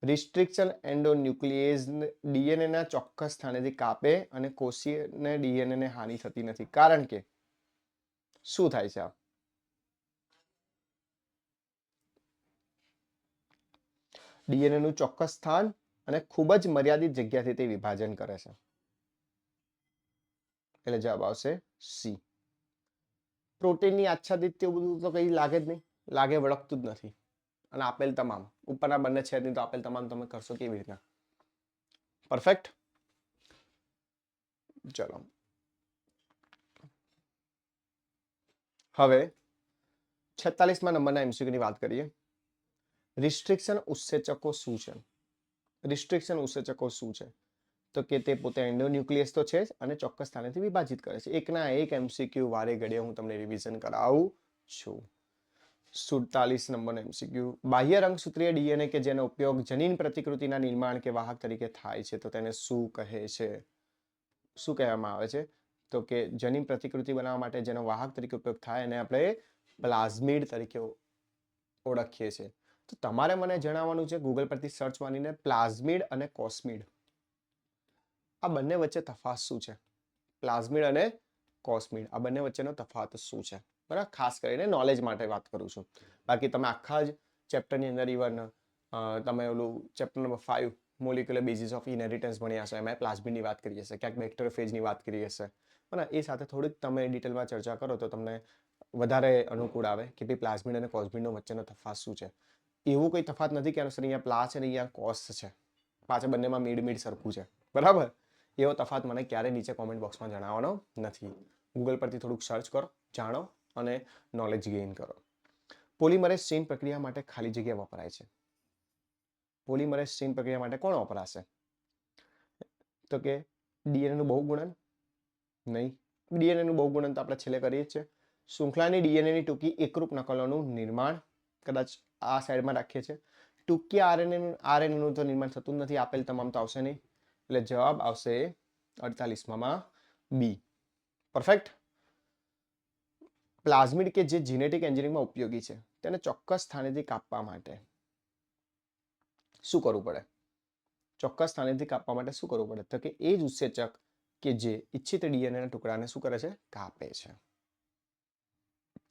રિસ્ટ્રિક્શન એન્ડોન્યુક્લિયસ ડીએનએ ના ચોક્કસ સ્થાનેથી કાપે અને કોષીય ડીએનએ ને હાનિ થતી નથી, કારણ કે શું થાય છે? ડીએનએ નું ચોક્કસ સ્થાન અને ખૂબ જ મર્યાદિત જગ્યાથી તે વિભાજન કરે છે. એટલે જવાબ આવશે સી. પ્રોટીનની આચ્છાદિત તેવું બધું તો કઈ લાગે જ નહીં, લાગે વળગતું જ નથી. અને આપેલ તમામ ઉપરના બંને છે નહીં, તો આપેલ તમામ તમે કરશો કેવી રીતના? પરફેક્ટ. ચલો, હવે 46મા નંબરના MCQ ની વાત કરીએ. રિસ્ટ્રિક્શન ઉત્સેચકો શું છે? રિસ્ટ્રિક્શન ઉત્સેચકો શું છે? તો કે તે પોતે એન્ડોન્યુક્લિયસ તો છે જ અને ચોક્કસ સ્થાનેથી વિભાજિત કરે છે. એકના એક MCQ વારે ઘડીએ હું તમને રિવિઝન કરાવું છું. 47 નંબરનો MCQ, બાહ્ય રંગસૂત્રીય ડીએનએ કે જેનો ઉપયોગ જનીન પ્રતિકૃતિના નિર્માણ કે વાહક તરીકે થાય છે, તો તેને શું કહે છે? શું કહેવામાં આવે છે? તો કે જનીન પ્રતિકૃતિ બનાવવા માટે જેનો વાહક તરીકે ઉપયોગ થાય એને આપણે પ્લાઝમિડ તરીકે ઓળખીએ છીએ. તો તમારે મને જણાવવાનું છે ગૂગલ પરથી સર્ચ મારીને પ્લાઝમિડ અને કોસ્મિડ, આ બંને વચ્ચે તફાવત શું છે? પ્લાઝમિડ અને કોસ્મિડ, આ બંને વચ્ચેનો તફાવત શું છે? બરાબર, ખાસ કરીને નોલેજ માટે વાત કરું છું. બાકી તમે આખા જ ચેપ્ટરની અંદર ઇવન તમે ઓલું chapter number 5 molecular basis of inheritance ભણ્યા હશો, એમાં પ્લાઝમિડની વાત કરી હશે, ક્યાંક બેક્ટેરિયોફેજની વાત કરી હશે. અને એ સાથે થોડીક તમે ડિટેલમાં ચર્ચા કરો તો તમને વધારે અનુકૂળ આવે કે ભાઈ પ્લાઝમિડ અને કોસ્મિડનો વચ્ચેનો તફાવત શું છે. એવું કોઈ તફાવત નથી કે અહીંયા પ્લા છે અને અહીંયા કોસ છે, પાછા બંનેમાં મીડ સરખું છે. બરાબર, એવો તફાવત મને ક્યારે નીચે કોમેન્ટ બોક્સમાં જણાવવાનો નથી. ગૂગલ પરથી થોડુંક સર્ચ કરો, જાણો અને નોલેજ ગેઇન કરો. પોલિમરેઝ ચેઇન પ્રક્રિયા માટે ખાલી જગ્યા વપરાય છે. પોલિમરેઝ ચેઇન પ્રક્રિયા માટે કોણ વપરાશે? તો કે ડીએનએ નું બહુગુણન નહીં. ડીએનએ નું બહુગુણન તો આપણે છેલ્લે કરીએ જ છે. શૃંખલાની ડીએનએની ટૂંકી એકરૂપ નકલોનું નિર્માણ કદાચ આ સાઈડમાં રાખીએ છીએ. ટૂંકી આરએનએનું તો નિર્માણ થતું નથી, આપેલ તમામ તો આવશે નહીં. એટલે જવાબ આવશે 48માં બી. પરફેક્ટ. પ્લાઝમિડ કે જે જીનેટિક એન્જિનિયરિંગમાં ઉપયોગી છે, તેને ચોક્કસ સ્થાનેથી કાપવા માટે શું કરવું પડે? ચોક્કસ સ્થાનેથી કાપવા માટે શું કરવું પડે? તો કે એ જ ઉત્સેચક કે જે ઇચ્છિત ડીએનએના ટુકડાને શું કરે છે? કાપે છે.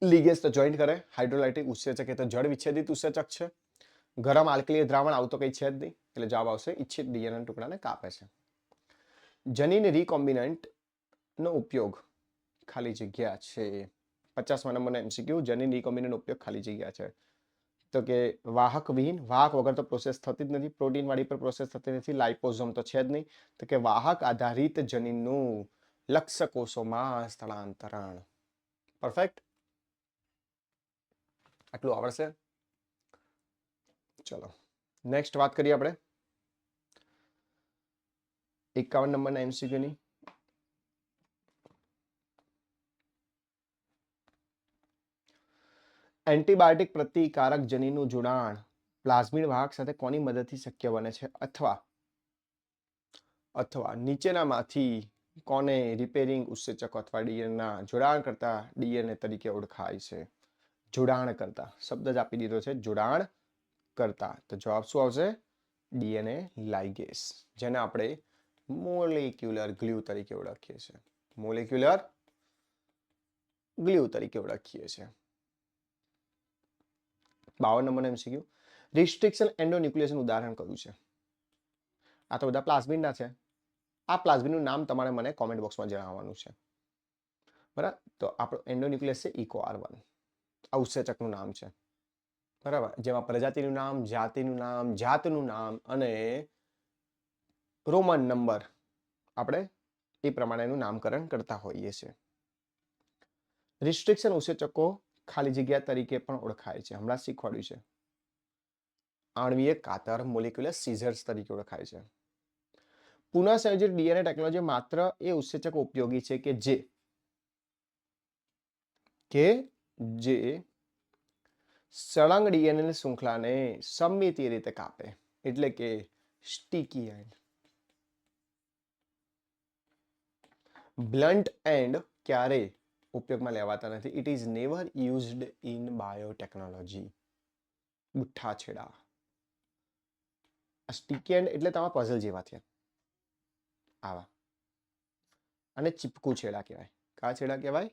લીગેસ તો જોઈન્ટ કરે, હાઇડ્રોલાઇટિક ઉત્સેચક એ તો જળ વિચ્છેદિત ઉત્સેચક છે. ગરમ આલ્કલીય દ્રાવણ આવું તો કંઈ છે જ નહીં, એટલે જવાબ આવશે ઇચ્છિત ડીએનએના ટુકડાને કાપે છે. જનીન રીકોમ્બિનન્ટ નો ઉપયોગ ખાલી જગ્યા છે. 50મા નંબરનો MCQ, જનીન રીકોમ્બિનન્ટ ઉપયોગ ખાલી જગ્યા છે. તો કે વાહક વિહીન, વાહક વગર તો પ્રોસેસ થતી જ નથી, પ્રોટીન વાળી પર પ્રોસેસ થતી નથી, લાઇપોઝોમ તો છે જ નહીં. તો કે વાહક આધારિત જનીનનું લક્ષ્ય કોષોમાં સ્થળાંતરણ. પરફેક્ટ. આટલું આવડશે? ચલો નેક્સ્ટ વાત કરીએ આપણે 51 નંબરના MCQ ની. એન્ટીબાયોટિક પ્રતિકારક જનીનનું જોડાણ પ્લાઝમિડ વાહક સાથે કોની મદદથી શક્ય બને છે? અથવા નીચેનામાંથી કોને રિપેરિંગ ઉત્સેચક અથવા ડીએનએના જોડાણ કરતા ડીએનએ તરીકે ઓળખાય છે? જોડાણ કરતા શબ્દ જ આપી દીધો છે, જોડાણ કરતા. તો જવાબ શું આવશે? ડીએનએ લાઇગેસ, જેને આપણે મોલેક્યુલર ગ્લુ તરીકે ઓળખીએ છીએ. મોલેક્યુલર ગ્લુ તરીકે ઓળખીએ છીએ. 52 નંબરનો એમસીક્યુ, રિસ્ટ્રિક્શન એન્ડોન્યુક્લિયસનું ઉદાહરણ કયું છે? આ તો બધા પ્લાઝમિડના છે. આ પ્લાઝમિડનું નામ તમારે મને કોમેન્ટ બોક્સમાં જણાવવાનું છે. બરાબર, તો આપણો એન્ડોન્યુક્લિયસ છે EcoR1. આ ઉત્સેચકનું નામ છે. બરાબર, જેમાં પ્રજાતિનું નામ, જાતિનું નામ, જાતનું નામ અને રોમન નંબર આપણે એ પ્રમાણેનું નામકરણ કરતા હોઈએ છીએ. રિસ્ટ્રિક્શન ઉત્સેચકો ખાલી જગ્યા તરીકે પણ ઓળખાય છે. હમણાં શીખવાડ્યું છે. આણ્વીય કાતર મોલેક્યુલર સીઝર્સ તરીકે ઓળખાય છે. પુનઃસંયોજિત ડીએનએ ટેકનોલોજી માત્ર એ ઉત્સેચકો ઉપયોગી છે કે જે સળંગ ડીએનએ શૃંખલાને સમમિતીય રીતે કાપે, એટલે કે સ્ટીકી એન્ડ. બ્લન્ટ એન્ડ ક્યારે ઉપયોગમાં લેવાતા નથી? It is never used in biotechnology. બુઠ્ઠા છેડા. સ્ટીકી એન્ડ એટલે તમારા પઝલ જેવા થયા આવા, અને ચીપકુ છેડા કહેવાય. કયા છેડા કહેવાય?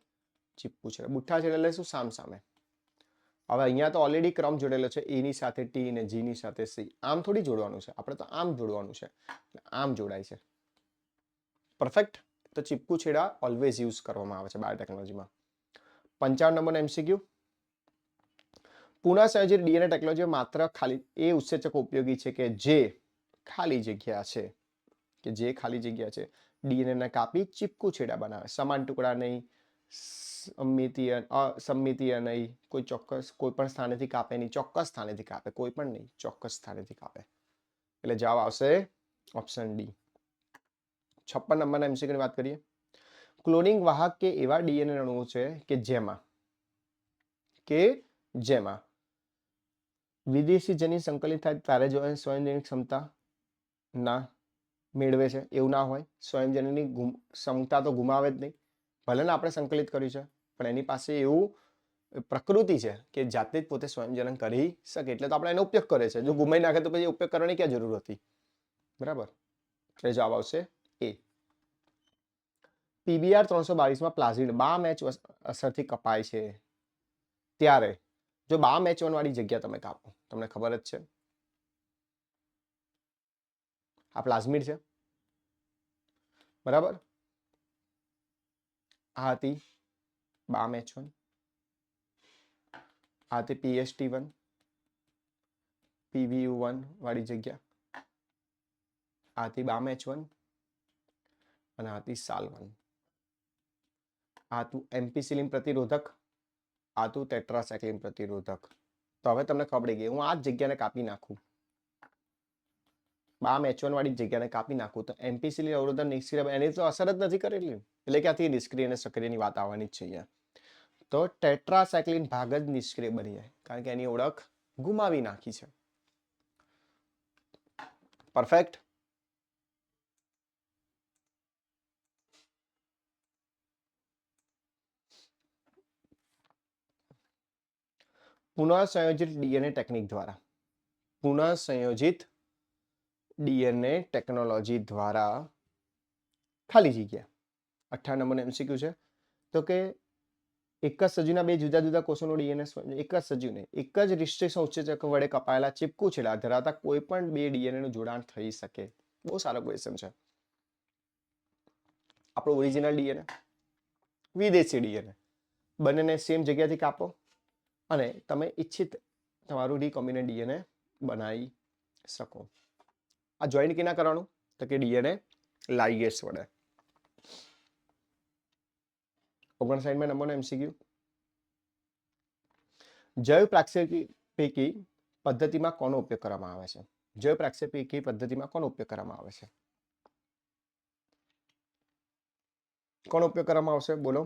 ચીપકુ છેડા. બુઠ્ઠા છેડા એટલે શું? સામ સામે. હવે અહીંયા તો ઓલરેડી ક્રમ જોડેલો છે, એ ની સાથે ટી અને જી ની સાથે સી. આમ થોડી જોડવાનું છે, આપણે તો આમ જોડવાનું છે, આમ જોડાય છે. પરફેક્ટ. તો ચીપકુ છેડા ઓલવેઝ યુઝ કરવામાં આવે છે બાયોટેકનોલોજીમાં. 55 નંબરનો એમસીક્યુ, પુનઃસંયોજિત ડીએનએ ટેકનોલોજી માત્ર ખાલી એ ઉત્સેચકો ઉપયોગી છે કે જે ખાલી જગ્યા છે ડીએનએ કાપી ચીપકુ છેડા બનાવે. સમાન ટુકડા નહીં, અસમમિતીય નહીં, કોઈ પણ સ્થાનેથી કાપે નહીં, ચોક્કસ સ્થાનેથી કાપે, કોઈ પણ નહીં, ચોક્કસ સ્થાનેથી કાપે. એટલે જવાબ આવશે ઓપ્શન ડી. 56 નંબરના એમસીક્યુ ની વાત કરીએ. ક્લોનિંગ વાહક કે એવા ડીએનએ અણુઓ છે કે જેમાં વિદેશી જનીન સંકલિત થાય ત્યારે જ સ્વયંજનની ક્ષમતા ના મેળવે છે. એવું ના હોય, સ્વયંજનની ક્ષમતા તો ગુમાવે જ નહીં. ભલે ને આપણે સંકલિત કર્યું છે, પણ એની પાસે એવું પ્રકૃતિ છે કે જાતે જ પોતે સ્વયંજનન કરી શકે, એટલે તો આપણે એનો ઉપયોગ કરે છે. જો ગુમાવી નાખે તો પછી ઉપયોગ કરવાની ક્યાં જરૂર હતી? બરાબર, એટલે જવાબ આવશે એ. PBR 322 પ્લાઝમિડ બામ એચ અસરથી કપાય છે ત્યારે જો બામ H1 વાળી જગ્યા તમે કાપો, તમને ખબર જ છે આ પ્લાઝમિડ છે, બરાબર. આ હતી બામ H1, આ હતી PST1 PVU1 વાળી જગ્યા, આ હતી બામ H1 અને આ હતી SAL1. આ હતું એમ્પિસિલિન પ્રતિરોધક, આ હતું ટેટ્રાસાયક્લિન પ્રતિરોધક. તો હવે તમને ખબર પડી ગઈ, હું આ જ જગ્યાને કાપી નાખું, બામ H1 વાળી જગ્યાને કાપી નાખું તો એમ્પિસિલિન અવરોધન નિષ્ક્રિય એની તો અસર જ નથી કરેલી, એટલે ક્યાંથી નિષ્ક્રિય અને સક્રિયની વાત આવવાની જ છે અહીંયા. તો ટેટ્રાસાયક્લિન ભાગ જ નિષ્ક્રિય બની જાય, કારણ કે એની ઓળખ ગુમાવી નાખી છે. પરફેક્ટ. પુનઃસંયોજિત ડીએનએ ટેકનિક દ્વારા, પુનઃસંયોજિત ડીએનએ ટેકનોલોજી દ્વારા ખાલી જગ્યા 58 નંબરનો એમસીક્યુ છે. તો કે એક જ સજીવના બે જુદા જુદા કોષોનો ડીએનએ, એક જ સજીવને એક જ રિસ્ટ્રિક્શન ઉત્સેચક વડે કપાયેલા ચીપકુ છેડા ધરાવતા કોઈ પણ બે ડીએનએ નું જોડાણ થઈ શકે? બહુ સારો ક્વેશ્ચન છે. આપણો ઓરિજિનલ ડીએનએ, વિદેશી ડીએનએ, બંનેને સેમ જગ્યાથી કાપો અને તમે ઈચ્છિત તમારું રિકોમ્બિનેન્ટ ડીએનએ બનાવી શકો. આ જોઈન્ટ કેના કરવાનું? તો કે ડીએનએ લાઇગેસ વડે. 59 નંબરનો એમસીક્યુ, જૈવ પ્રક્ષેપીકી પદ્ધતિમાં કોનો ઉપયોગ કરવામાં આવે છે? જૈવ પ્રક્ષેપીકી પદ્ધતિમાં કોનો ઉપયોગ કરવામાં આવે છે? કોનો ઉપયોગ કરવામાં આવશે? બોલો.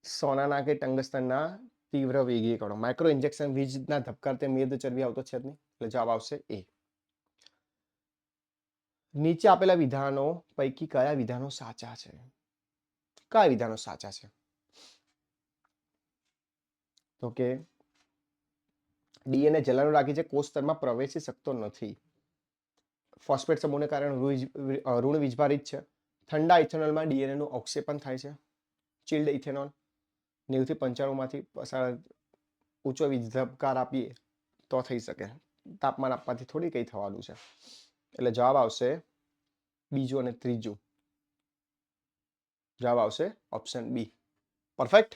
સોનાના કે ટંગસ્ટનના તીવ્ર વેગીય કણો. માઇક્રો ઇન્જેક્શન વીજના ધબકારતે મેદ ચરબી આવતો છે જ નહીં, એટલે જવાબ આવશે એ. નીચે આપેલા વિધાનો પૈકી કયા વિધાનો સાચા છે? કયા વિધાનો સાચા છે? તો કે ડીએનએ જલાણુ રાખી છે, કોષ સ્તરમાં પ્રવેશી શકતો નથી. ફોસ્ફેટ સમૂહને કારણે ઋણ વીજભારિત છે. ઠંડા ઇથેનોલમાં ડીએનએ નું અવક્ષેપણ થાય છે. ચિલ્ડ ઇથેનોલ 90 થી 95 માંથી પસાર ઊંચો વીજધબકાર આપીએ તો થઈ શકે. તાપમાન આપવાથી થોડી કઈ થવાનું છે. એટલે જવાબ આવશે બીજું અને ત્રીજું. જવાબ આવશે ઓપ્શન બી. પરફેક્ટ.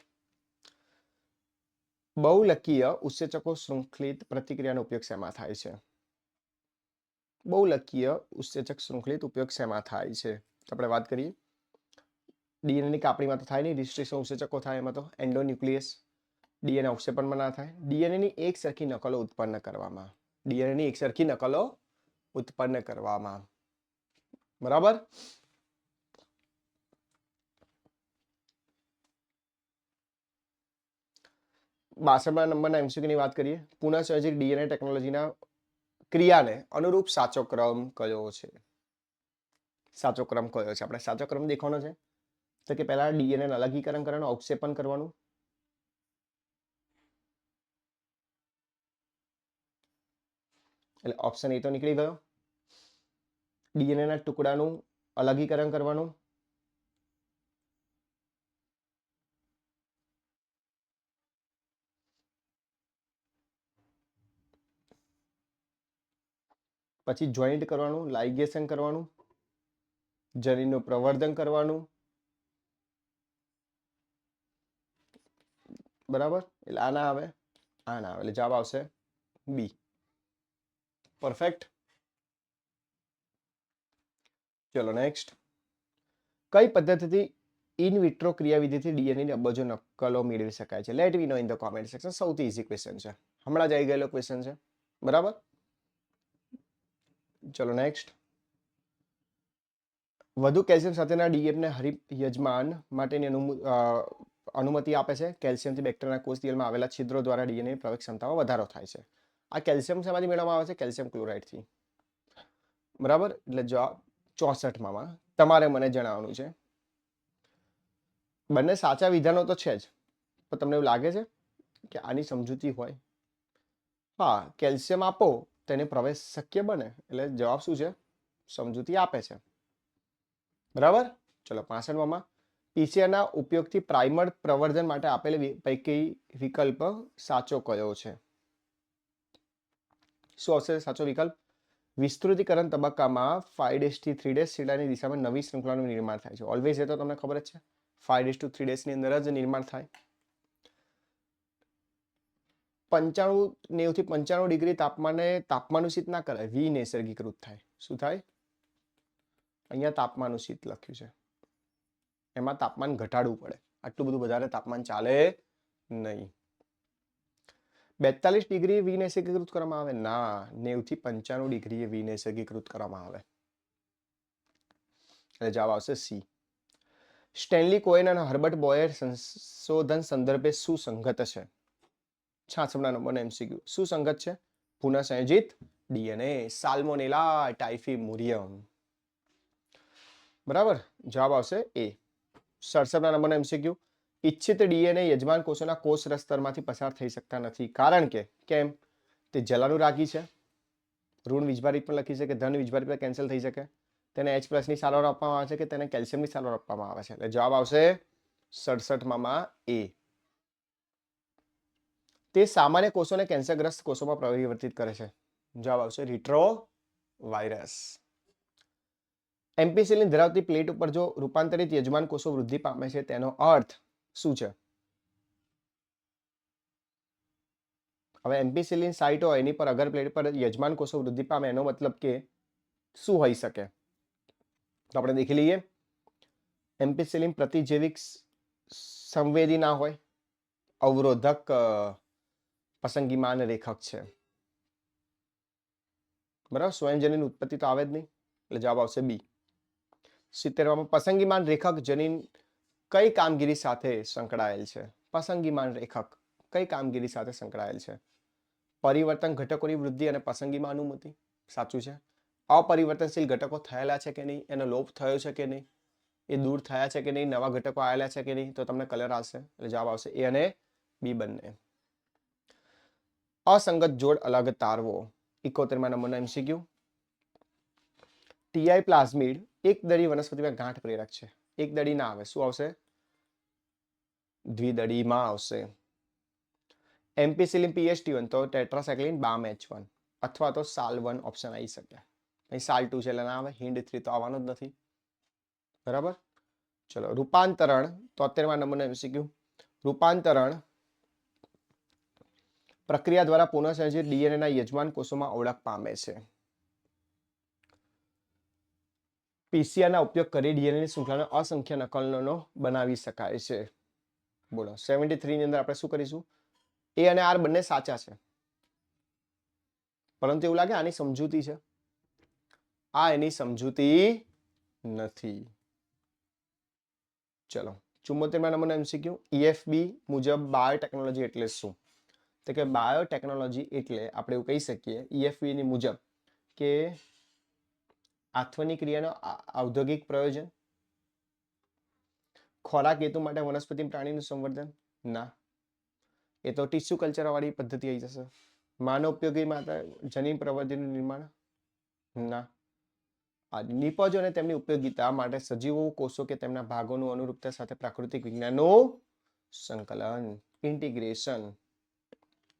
બહુલકીય ઉત્સેચકો શૃંખલિત પ્રતિક્રિયાનો ઉપયોગ શેમાં થાય છે? બહુલકીય ઉત્સેચક શૃંખલિત ઉપયોગ શેમાં થાય છે? આપણે વાત કરીએ ડીએનએ ની કાપણીમાં તો થાય નહીં, રિસ્ટ્રિક્શન ઉત્સેચકો થાય એમાં તો એન્ડોન્યુક્લિયસ. ડીએનએ અવક્ષેપણમાં ના થાય. ડીએનએ ની એક સરખી નકલો ઉત્પન્ન કરવામાં. ડીએનએ ની એક સરખી નકલો ઉત્પન્ન કરવામાં. બરાબર. બાસઠમા નંબરના એમસીક્યુ ની વાત કરીએ. પુનઃસંયોજિત ડીએનએ ટેકનોલોજીના ક્રિયાને અનુરૂપ સાચો ક્રમ કયો છે? સાચો ક્રમ કયો છે? આપણે સાચો ક્રમ દેખવાનો છે તો કે પહેલા ડીએનએ અલગીકરણ કરવાનું, અવક્ષેપણ કરવાનું. એટલે ઓપ્શન એ તો નીકળી ગયો. ડીએનએ ના ટુકડાનું અલગીકરણ કરવાનું. પછી જોઈન્ટ કરવાનું, લાઇગેશન કરવાનું, જનીનનું પ્રવર્ધન કરવાનું. બરાબર. એટલે આ ના આવે, આ ના આવે. એટલે જવાબ આવશે બી. પરફેક્ટ. ચલો નેક્સ્ટ. કઈ પદ્ધતિથી ઇન વિટ્રો ક્રિયાવિધિથી ડીએનએ ની અબજો નકલો મેળવી શકાય છે? Let me no in the comment section. સૌથી ઈઝી ક્વેશ્ચન છે, હમણાં જ આવી ગયેલો ક્વેશ્ચન છે. બરાબર. ચલો નેક્સ્ટ. વધુ કેલ્શિયમ સાથેના ડીએનએ હરિત યજમાન માટેની અનુમતિ આપે છે. કેલ્શિયમથી બેક્ટેરિયાના કોષ દિવાલમાં આવેલા છિદ્રો દ્વારા ડીએનએ પ્રવેશ ક્ષમતામાં વધારો થાય છે. આ કેલ્શિયમ શેમાંથી મેળવવામાં આવે છે? કેલ્શિયમ ક્લોરાઇડથી. બરાબર. એટલે જવાબ 64માં તમારે મને જણાવવાનું છે. બંને સાચા વિધાનો તો છે જ, પણ તમને એવું લાગે છે કે આની સમજૂતી હોય? હા, કેલ્શિયમ આપો તેને પ્રવેશ શક્ય બને. એટલે જવાબ શું છે? સમજૂતી આપે છે. બરાબર. ચલો 65માં પીસીઆરના ઉપયોગથી પ્રાઇમર પ્રવર્ધન માટે આપેલ પૈકી વિકલ્પ સાચો કયો છે? શું આવશે સાચો વિકલ્પ? વિસ્તૃતીકરણ તબક્કામાં 5 થી 3 શીલાની દિશામાં નવી શૃંખલાનું નિર્માણ થાય છે. ઓલવેઝ એ તો તમને ખબર જ છે, 5 to 3 ની અંદર જ નિર્માણ થાય. 95 90 થી 95 ડિગ્રી તાપમાને તાપમાનુષિત ના કરાય, વિનૈસર્ગીકૃત થાય. શું થાય? અહીંયા તાપમાનુષિત લખ્યું છે, એમાં તાપમાન ઘટાડવું પડે. આટલું બધું વધારે તાપમાન ચાલે નહીં. 42 ડિગ્રી વિનૈસર્ગીકૃત કરવામાં આવે? ના, 90 થી 95 ડિગ્રી વિનૈસર્ગીકૃત કરવામાં આવે. એટલે જવાબ આવશે સી. સ્ટેનલી કોહેન અને હર્બર્ટ બોયર સંશોધન સંદર્ભે સુસંગત છે. 66 નંબરનો એમસીક્યુ. સુસંગત છે. પુનઃસંયોજિત ડીએનએ, સાલ્મોનેલા ટાઇફીમુરિયમ. બરાબર. જવાબ આવશે એ. 67 નંબરનો એમસીક્યુ. ઇચ્છિત ડીએનએ યજમાન કોષોના કોષ સ્તરમાંથી પસાર થઈ શકતા નથી. કારણ કે કેમ? તે જલાનુરાગી છે. ઋણ વીજભારિત પણ લખી શકે, ધન વીજભારિત પણ કેન્સલ થઈ શકે. તેને H+ ની સારવાર આપવામાં આવે છે કે તેને કેલ્શિયમની સારવાર આપવામાં આવે છે. એટલે જવાબ આવશે 67માં એ. તે સામાન્ય કોષોને કેન્સરગ્રસ્ત કોષોમાં પરિવર્તિત કરે છે. જવાબ આવશે રિટ્રોવાયરસ. એમ્પિસિલિન ધરાવતી પ્લેટ ઉપર જો રૂપાંતરિત યજમાન કોષો વૃદ્ધિ પામે છે તેનો અર્થ શું છે? હવે એમ્પિસિલિન સાઇટ હોય એની પર અગર પ્લેટ પર યજમાન કોષો વૃદ્ધિ પામે એનો મતલબ કે શું હોઈ શકે? તો આપણે દેખી લઈએ. એમ્પિસિલિન પ્રતિજૈવિક સંવેદી ના હોય, અવરોધક પસંદગીમાન રેખક છે. બરાબર. સ્વયંજનીન ઉત્પત્તિ તો આવે જ નહીં, એટલે જવાબ આવશે બી. 70માં પસંદગીમાન રેખક જનીન કઈ કામગીરી સાથે સંકળાયેલ છે? પસંદગીમાન રેખક કઈ કામગીરી સાથે સંકળાયેલ છે? પરિવર્તન ઘટકોની વૃદ્ધિ અને પસંદગીમાં અનુમતિ, સાચું છે. અપરિવર્તનશીલ ઘટકો થયેલા છે કે નહીં, એનો લોપ થયો છે કે નહીં, એ દૂર થયા છે કે નહીં, નવા ઘટકો આવેલા છે કે નહીં, તો તમને કલર આવશે એટલે જવાબ આવશે એ અને બી બંને. અસંગત જોડ અલગ તારવો, 71મા નંબરનો MCQ. ટીઆઈ પ્લાઝમિડ એક દળી વનસ્પતિમાં ગાંઠ પ્રેરક છે. એક દળી ના આવે, શું આવશે? દ્વિદળીમાં આવશે. એમ્પિસિલિન PHT1 તો ટેટ્રાસાયક્લિન BAM-H1 અથવા તો SAL1 ઓપ્શન આવી શકે. અહીં SAL2 છે એટલે ના આવે, HIND3 તો આવવાનો જ નથી. બરાબર. ચલો રૂપાંતરણ 73મા નંબરનો MCQ. રૂપાંતરણ પ્રક્રિયા દ્વારા પુનઃસંયોજિત ડીએનએ ના યજમાન કોષોમાં ઓળખ પામે છે. પીસીઆર ના ઉપયોગ કરી ડીએનએ ની શૃંખલાનો અસંખ્ય નકલનો બનાવી શકાય છે. બોલો 73 ની અંદર આપણે શું કરીશું? એ અને આર બંને સાચા છે, પરંતુ એવું લાગે આની સમજૂતી છે. આ એની સમજૂતી નથી. ચલો 74મા નંબરનો MCQ. EFB મુજબ બાયોટેકનોલોજી એટલે શું? તો કે બાયોટેકનોલોજી એટલે આપણે એવું કહી શકીએ EFB ની મુજબ કે આથ્વની ક્રિયાનો ઔદ્યોગિક પ્રયોજન, ખોરાક હેતુ માટે વનસ્પતિ પ્રાણીનું સંવર્ધન, ના, એ તો ટીસ્યુ કલ્ચર વાળી પદ્ધતિ આવી જશે. માનવ ઉપયોગી માટે જનીન પ્રવૃત્તિનું નિર્માણ, ના. નિપજો અને તેમની ઉપયોગિતા માટે સજીવો કોષો કે તેમના ભાગોનું અનુરૂપતા સાથે પ્રાકૃતિક વિજ્ઞાનનું સંકલન, ઇન્ટિગ્રેશન.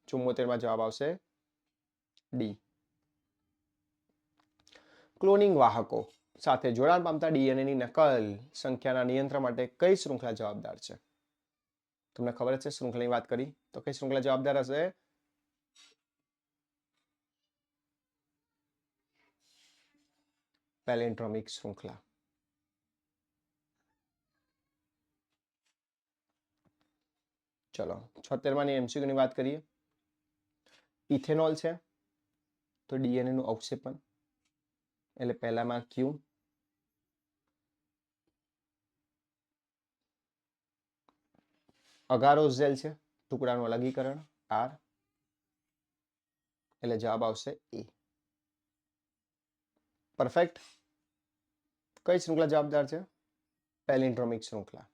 74માં જવાબ આવશે ડી. ક્લોનિંગ વાહકો સાથે જોડાણ પામતા ડીએનએ ની નકલ સંખ્યાના નિયંત્રણ માટે કઈ શૃંખલા જવાબદાર છે? તમને ખબર છે શૃંખલાની વાત કરી તો કઈ શૃંખલા જવાબદાર હશે? પેલિન્ડ્રોમિક શૃંખલા. ચલો 76માં MCQ ની વાત કરીએ. ઇથેનોલ છે તો ડીએનએ નું અવક્ષેપન એટલે પહેલામાં ક્યુ. અગારોઝેલ છે ટુકડાનું અલગીકરણ, આર, એટલે જવાબ આવશે એ. પરફેક્ટ. કઈ શૃંખલા જવાબદાર છે? પેલિન્ડ્રોમિક શૃંખલા.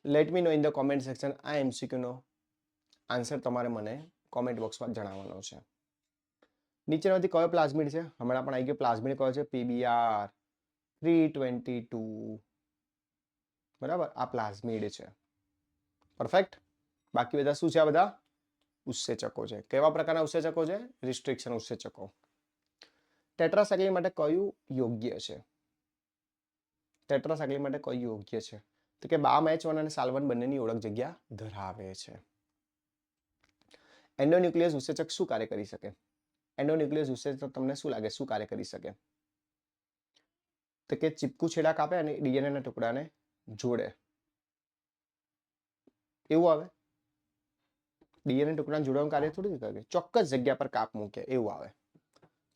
Let me no in the comment section આ MCQ નો આન્સર તમારે મને કોમેન્ટ બોક્સમાં જણાવવાનો છે. નીચેનામાંથી કયો પ્લાઝમિડ છે? હમણાં પણ આવી ગયો પ્લાઝમિડ કયો છે? PBr 322. બરાબર, આ પ્લાઝમિડ છે. પરફેક્ટ. બાકી બધા શું છે? આ બધા ઉત્સેચકો છે. કેવા પ્રકારના ઉત્સેચકો છે? રિસ્ટ્રિક્શન ઉત્સેચકો. ટેટ્રાસાયક્લિન માટે કયું યોગ્ય છે? ટેટ્રાસાયક્લિન માટે કયું યોગ્ય છે? તો કે BAM-H1 અને SAL1 બંનેની ઓળખ જગ્યા ધરાવે છે. એન્ડોન્યુક્લિયસ ઉત્સેચક શું કાર્ય કરી શકે? એન્ડોન્યુક્લિયસ ઉત્સેચક તમને શું લાગે શું કાર્ય કરી શકે? તો કે ચીપકુ છેડા કાપે અને ડીએનએ ના ટુકડાને જોડે. એવું આવે? ડીએનએ ટુકડાને જોડવાનું કાર્ય થોડું કરે, ચોક્કસ જગ્યા પર કાપ મૂકે એવું આવે.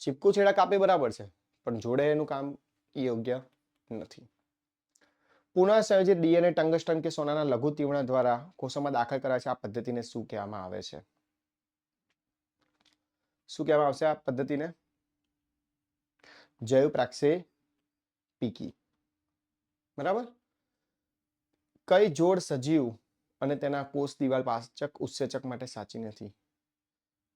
ચીપકુ છેડા કાપે બરાબર છે, પણ જોડે એનું કામ યોગ્ય નથી. પુનઃસંયોજિત ડીએનએ ટંગસ્ટન કે સોનાના લઘુ તીવ્ર દ્વારા કોષોમાં દાખલ કરાય છે. આ પદ્ધતિને શું કહેવામાં આવે છે? શું કહેવામાં આવશે આ પદ્ધતિને? જૈવ પ્રક્ષેપિકી. બરાબર. કઈ જોડ સજીવ અને તેના કોષ દિવાલ પાચક ઉત્સેચક માટે સાચી નથી?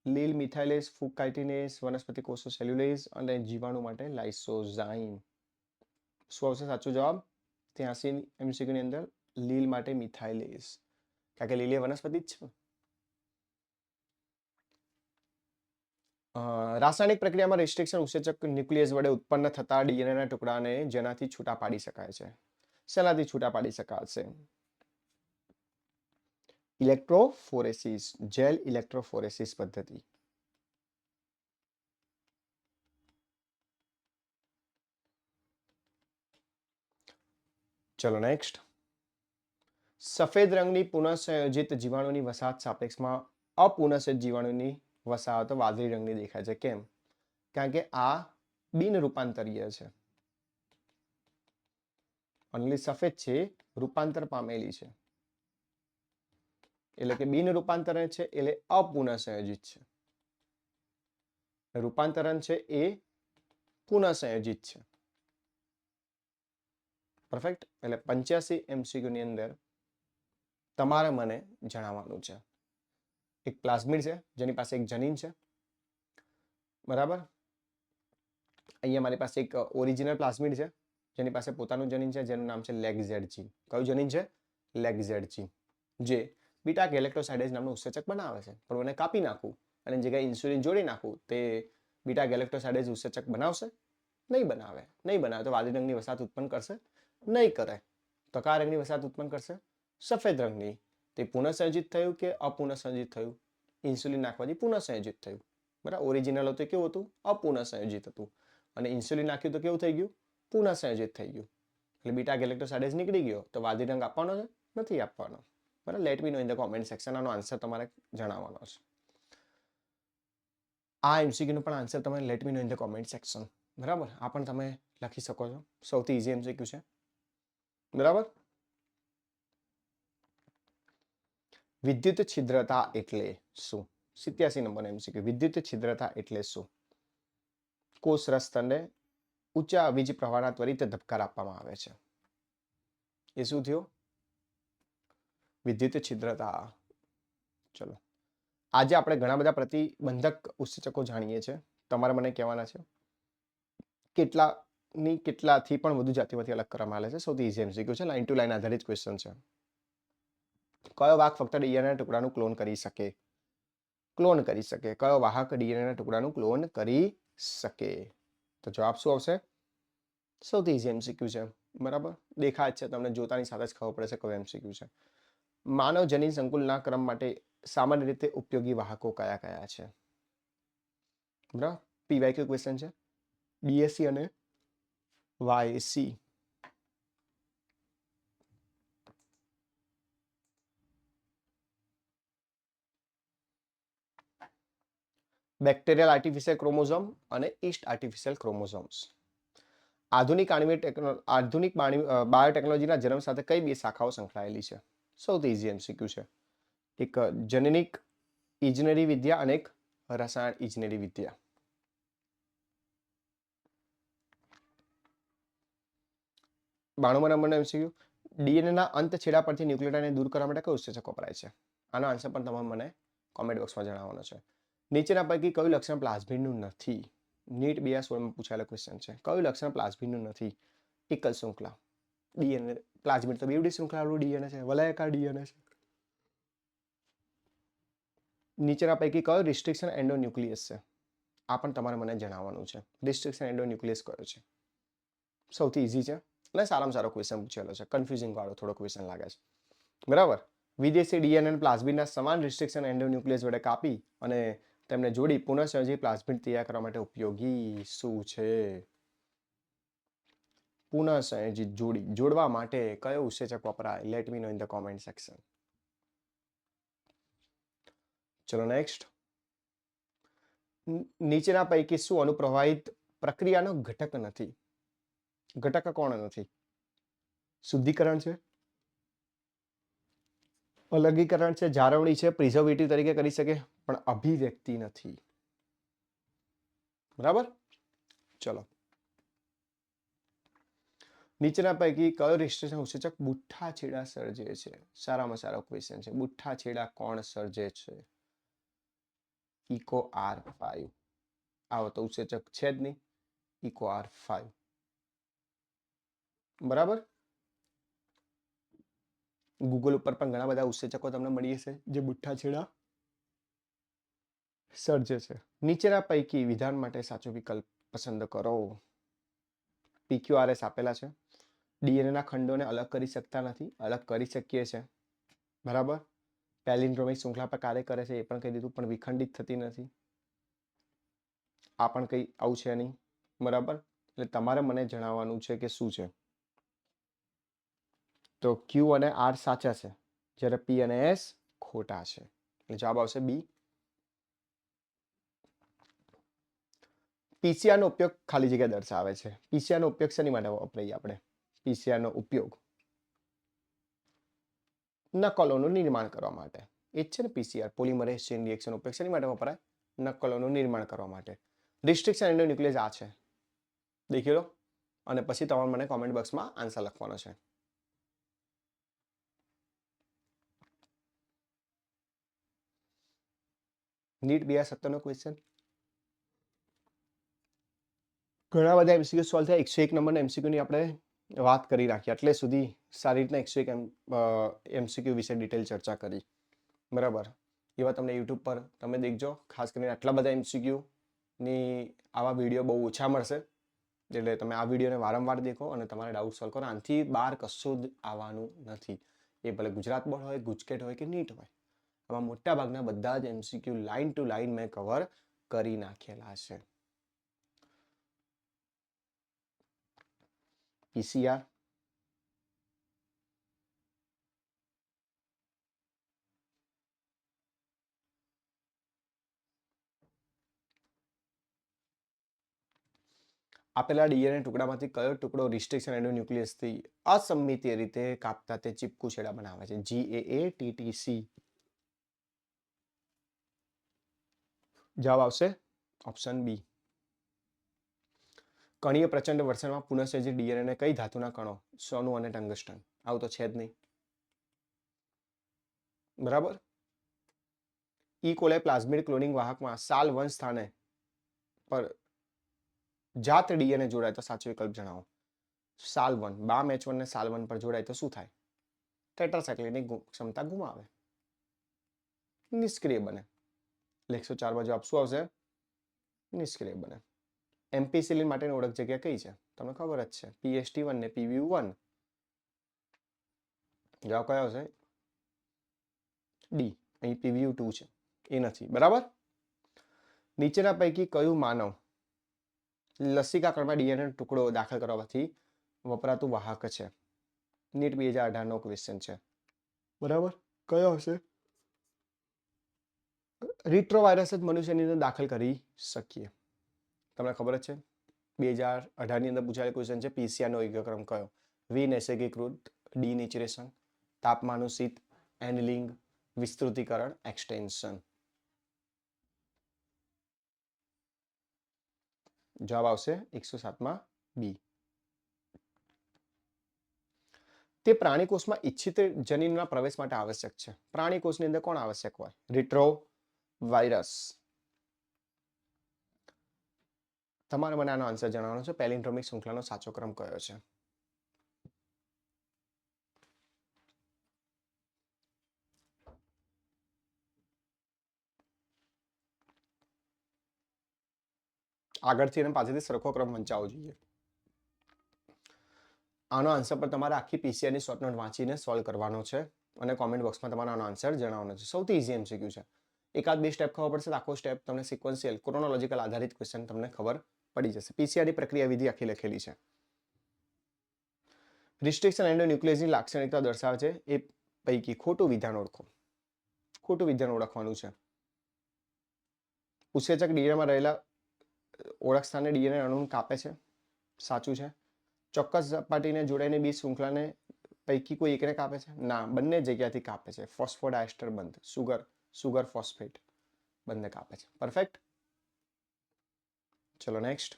લીલ મિથાઇલેસ, ફુકાઇટિનેસ, વનસ્પતિ કોષો સેલ્યુલેઝ અને જીવાણુ માટે લાઇસોઝાઇમ. શું આવશે સાચો જવાબ? 83 MCQ ની અંદર લીલ માટે મિથાઇલેસ, કારણ કે લીલ એ વનસ્પતિ જ છે. રાસાયણિક પ્રક્રિયામાં રિસ્ટ્રિક્શન ઉત્સેચક ન્યુક્લિયસ વડે ઉત્પન્ન થતા ડીએનએ ના ટુકડાને જેનાથી છૂટા પાડી શકાય છે. શેનાથી છૂટા પાડી શકાશે? ઇલેક્ટ્રોફોરેસિસ, જેલ ઇલેક્ટ્રોફોરેસિસ પદ્ધતિ. ચલો નેક્સ્ટ. સફેદ રંગની પુનઃસંયોજિત જીવાણુની વસાહત સાપેક્ષમાં અપુનઃસંયોજિત જીવાણુની વસાહત વાદળી રંગની દેખાય છે. કેમ? કારણ કે આ બિન રૂપાંતરીય છે. ઓનલી સફેદ છે, રૂપાંતર પામેલી છે. એટલે કે બિન રૂપાંતરણ છે એટલે અપુનઃસંયોજિત છે. રૂપાંતરણ છે એ પુનઃસંયોજિત છે. પરફેક્ટ. એટલે 85 MCQ ની અંદર તમારે મને જણાવવાનું છે. એક પ્લાઝમિડ છે જેની પાસે એક જનીન છે, બરાબર. અહીંયા મારી પાસે એક ઓરિજિનલ પ્લાઝમિડ છે જેની પાસે પોતાનું જનીન છે જેનું નામ છે લેગઝેડ જીન. કયું જનીન છે? લેગઝેડ જીન, જે બીટા ગેલેક્ટોસાઇડેઝ નામનું ઉત્સેચક બનાવે છે. પણ મને કાપી નાખું અને જગ્યાએ ઇન્સ્યુલિન જોડી નાખું તે બીટા ગેલેક્ટોસાઇડેઝ ઉત્સેચક બનાવશે? નહીં બનાવે. નહીં બનાવે તો વાદળી રંગની વસાહત ઉત્પન્ન કરશે? નહીં કરે. તો કયા રંગની વસાહત ઉત્પન્ન કરશે? સફેદ રંગની. તે પુનઃસંયોજિત થયું કે અપુનઃસંયોજિત થયું? ઇન્સ્યુલિન નાખવાથી પુનઃસંયોજિત થયું. બરાબર. ઓરિજિનલ હતું કેવું હતું? અપુનઃસંયોજિત હતું. અને ઇન્સ્યુલિન નાખ્યું તો કેવું થઈ ગયું? પુનઃસંયોજિત થઈ ગયું. એટલે બીટા ગેલેક્ટોસાઇડેઝ નીકળી ગયો તો વાદળી રંગ આપવાનો છે? નથી આપવાનો. બરાબર. Let me no in the comment section. આનો આન્સર તમારે જણાવવાનો છે. આ MCQ નો પણ આન્સર તમે let me no in the comment section. બરાબર. આ પણ તમે લખી શકો છો. સૌથી ઈઝી MCQ છે. બરાબર. વિદ્યુત છિદ્રતા એટલે શું? 87 નંબર MCQ. વિદ્યુત છિદ્રતા એટલે શું? કોષરસ સ્તરને ઊંચા વીજ પ્રવાહના ત્વરિત ધબકાર આપવામાં આવે છે. એ શું થયો? વિદ્યુત છિદ્રતા. ચલો, આજે આપણે ઘણા બધા પ્રતિબંધક ઉત્સેચકો જાણીએ છીએ. તમારે મને કહેવાના છે કેટલાથી પણ વધુ જાતિઓમાંથી અલગ કરવામાં આવે છે. સૌથી ઈઝી MCQ છે. લાઈન ટુ લાઈન આધારિત ક્વેશ્ચન છે. કયો વાહક ફક્ત DNA ટુકડાનું ક્લોન કરી શકે? ક્લોન કરી શકે. કયો વાહક DNA ટુકડાનું ક્લોન કરી શકે? તો જવાબ શું આવશે? સૌથી ઈઝી MCQ છે. બરાબર. દેખાય છે તમને, જોતાની સાથે જ ખબર પડે છે કયો MCQ છે. માનવ જનીન સંકુલના ક્રમ માટે સામાન્ય રીતે ઉપયોગી વાહકો કયા કયા છે? બરાબર. PYQ ક્વેશ્ચન છે. DSC અને YC. બેક્ટેરિયલ આર્ટિફિશિયલ ક્રોમોઝોમ અને ઈસ્ટ આર્ટિફિશિયલ ક્રોમોઝોમ્સ. આધુનિક બાયોટેકનોલોજીના જન્મ સાથે કઈ બે શાખાઓ સંકળાયેલી છે? સૌથી ઈઝી MCQ છે. એક જનનિક ઇજનેરી વિદ્યા અને એક રસાયણ ઇજનેરી વિદ્યા. બાણુંમાં નંબરનો MCQ. DNA ના અંત છેડા પરથી ન્યુક્લિયોટાઇડને દૂર કરવા માટે કયો ઉત્સેચક વપરાય છે? આનો આન્સર પણ તમે મને કોમેન્ટ બોક્સમાં જણાવવાનો છે. નીચેના પૈકી કયું લક્ષણ પ્લાઝમિડનું નથી? નીટ 2016 માં પૂછાયેલો ક્વેશ્ચન છે. કયું લક્ષણ પ્લાઝમિડનું નથી? એકલ શૃંખલા. DNA. પ્લાઝમિડ તો બેવડી શૃંખલાવાળું DNA છે, વલયાકાર DNA છે. નીચેના પૈકી કયો રિસ્ટ્રિક્શન એન્ડોન્યુક્લિયસ છે? આ પણ તમારે મને જણાવવાનું છે. રિસ્ટ્રિક્શન એન્ડોન્યુક્લિયસ કયો છે? સૌથી ઈઝી છે અને સારામાં સારો ક્વેશ્ચન પૂછેલો છે. કન્ફ્યુઝિંગ વાળો થોડો ક્વેશ્ચન લાગે છે. બરાબર. વિદેશી DNA અને પ્લાઝમિડના સમાન રિસ્ટ્રિક્શન એન્ડોન્યુક્લિયસ વડે કાપી અને તેમને જોડી પુનઃસંયોજિત પ્લાઝમિડ તૈયાર કરવા માટે ઉપયોગી શું છે? પુનઃસંયોજિત જોડી જોડવા માટે કયો ઉત્સેચક વપરાય? Let me no in the comment section. ચલો નેક્સ્ટ. નીચેના પૈકી શું અનુપ્રવાહિત પ્રક્રિયાનો ઘટક નથી? ઘટક કોણ નથી? શુદ્ધિકરણ છે, અલગીકરણ છે, જાળવણી છે, પ્રિઝર્વેટિવ તરીકે કરી શકે, પણ અભિવ્યક્તિ નથી. બરાબર. ચલો, નીચેના પૈકી કયો રિસ્ટ્રિક્શન ઉત્સેચક બુઠ્ઠા છેડા સર્જે છે? સારામાં સારો ક્વેશ્ચન છે. બુઠ્ઠા છેડા કોણ સર્જે છે? Eco R5. આવો તો ઉત્સેચક છે જ નહીં. Eco R5. બરાબર. ગૂગલ ઉપર પણ ઘણા બધા ઉત્સેચકો તમને મળી હશે જે બુઠ્ઠા છેડા સર્જે છે. નીચેના પૈકી વિધાન માટે સાચો વિકલ્પ પસંદ કરો. PQRS આપેલા છે. DNA ના ખંડોને અલગ કરી શકતા નથી, અલગ કરી શકીએ છે. બરાબર. પેલિન્ડ્રોમિક શૃંખલા પર કાર્ય કરે છે એ પણ કહી દીધું, પણ વિખંડિત થતી નથી. આ પણ કંઈ આવું છે નહીં. બરાબર. એટલે તમારે મને જણાવવાનું છે કે શું છે. તો Q અને R સાચા છે જ્યારે P અને S ખોટા છે. એટલે જવાબ આવશે B. PCR નો ઉપયોગ ખાલી જગ્યા દર્શાવે છે. PCR નો ઉપયોગ શેની માટે વપરાય આપણે? PCR નો ઉપયોગ નકલોનું નિર્માણ કરવા માટે. એ જ છે ને પીસીઆર, પોલિમરેઝ ચેઇન રિએક્શન ઉપયોગ શેની માટે વપરાય? નકલોનું નિર્માણ કરવા માટે. રિસ્ટ્રિક્શન એન્ડોન્યુક્લિયસ આ છે, દેખી લો. અને પછી તમારે મને કોમેન્ટ બોક્સમાં આન્સર લખવાનો છે. નીટ 2017નો ક્વેશ્ચન. ઘણા બધા એમસીક્યુ સોલ્વ થયા. 101 નંબરના એમસીક્યુની આપણે વાત કરી રાખી, એટલે સુધી સારી રીતના 101 એમસીક્યુ વિશે ડિટેલ ચર્ચા કરી. બરાબર. એવા તમને યુટ્યુબ પર તમે દેખજો, ખાસ કરીને આટલા બધા એમસીક્યુની આવા વિડીયો બહુ ઓછા મળશે. એટલે તમે આ વિડીયોને વારંવાર દેખો અને તમારે ડાઉટ સોલ્વ કરો. આનાથી બહાર કશું જ આવવાનું નથી. એ ભલે ગુજરાત બોર્ડ હોય, ગુજકેટ હોય કે નીટ હોય, આમાં મોટા ભાગના બધા જ એમસીક્યુ લાઇન ટુ લાઇન મેં કવર કરી નાખેલા છે. પીસીઆર, આપેલા ડીએનએ ટુકડામાંથી કયો ટુકડો રિસ્ટ્રિક્શન એન્ડોન્યુક્લિયસથી અસંમિતીય રીતે કાપતા તે ચીપકુ છેડા બનાવે છે? GAATTC. જવાબ આવશે ઓપ્શન બી. કણીય પ્રચંડ વર્ષણમાં પુનઃસંયોજિત ડીએનએ કઈ ધાતુના કણો? સોનું અને ટંગસ્ટન. આવું તો છે જ નહીં. બરાબર. ઈ કોલાઈ પ્લાઝમિડ ક્લોનિંગ વાહકમાં સાલ વંશ સ્થાને પર જાત ડીએનએ જોડાય તો સાચો વિકલ્પ જણાવો. સાલ 1, બામ H1 ને સાલ 1 પર જોડાય તો શું થાય? ટેટ્રાસાયક્લિનની ક્ષમતા ગુમાવે, નિષ્ક્રિય બને. 104 માં જવાબ શું આવશે? નિષ્ક્રિય બને. એમ્પિસિલિન માટેની ઓળખ જગ્યા કઈ છે? તમને ખબર જ છે, PST1 ને PBU1. જવાબ કયો આવશે? ડી. અહીં PBU2 છે, એ નથી. બરાબર. નીચેના પૈકી કયું માનવ લસિકા કણમાં ડીએનએ ટુકડો દાખલ કરવાથી વપરાતું વાહક છે? નીટ 2018 નો ક્વેશ્ચન છે. બરાબર. કયો હશે? રિટ્રોવાયરસ જ મનુષ્યની અંદર દાખલ કરી શકીએ. તમને ખબર જ છે, 2018 ની અંદર પૂછાયેલો ક્વેશ્ચન છે. પીસીઆર નો એકક્રમ કયો? વિનૈસર્ગીકૃત ડિનેચરેશન, તાપમાનુસિત, એનલિંગ, વિસ્તૃતીકરણ, એક્સટેન્શન. જવાબ આવશે 107 માં બી. તે પ્રાણીકોષમાં ઇચ્છિત જનીનના પ્રવેશ માટે આવશ્યક છે. પ્રાણીકોષની અંદર કોણ આવશ્યક હોય? રિટ્રોવાયરસ. તમારે મને આનો આન્સર જણાવવાનો છે. પેલિન્ડ્રોમિક શૃંખલાનો સાચો ક્રમ કયો છે? આગળથી અને પાછળથી સરખો ક્રમ વંચાવવો જોઈએ. આનો આન્સર પર તમારે આખી પીસીઆરની શોર્ટ નોટ વાંચીને સોલ્વ કરવાનો છે અને કોમેન્ટ બોક્સમાં તમારે આનો આન્સર જણાવવાનો છે. સૌથી ઇઝી એમસીક્યુ છે. એકાદ બે સ્ટેપ ખબર પડશે, આખો સ્ટેપ તમને સિક્વન્શિયલ ક્રોનોલોજીકલ આધારિત ક્વેશ્ચન તમને ખબર પડી જશે. પીસીઆરની પ્રક્રિયા વિધિ આખી લખેલી છે. રિસ્ટ્રિક્શન એન્ડોન્યુક્લિયસની લાક્ષણિકતા દર્શાવે છે એ પૈકી ખોટું વિધાન ઓળખો. ખોટું વિધાન ઓળખવાનું છે. ઉત્સેચક ડીએનએમાં રહેલા ઓળખ સ્થાને ડીએનએ અણુ કાપે છે, સાચું છે. ચોક્કસ સપાટીને જોડાઈને બી શૃંખલાને પૈકી કોઈ એકને કાપે છે? ના, બંને જગ્યાથી કાપે છે. ફોસ્ફોડાયસ્ટર બંધ, સુગર ફોસ્ફેટ બંને કાપે છે. પરફેક્ટ. ચલો નેક્સ્ટ.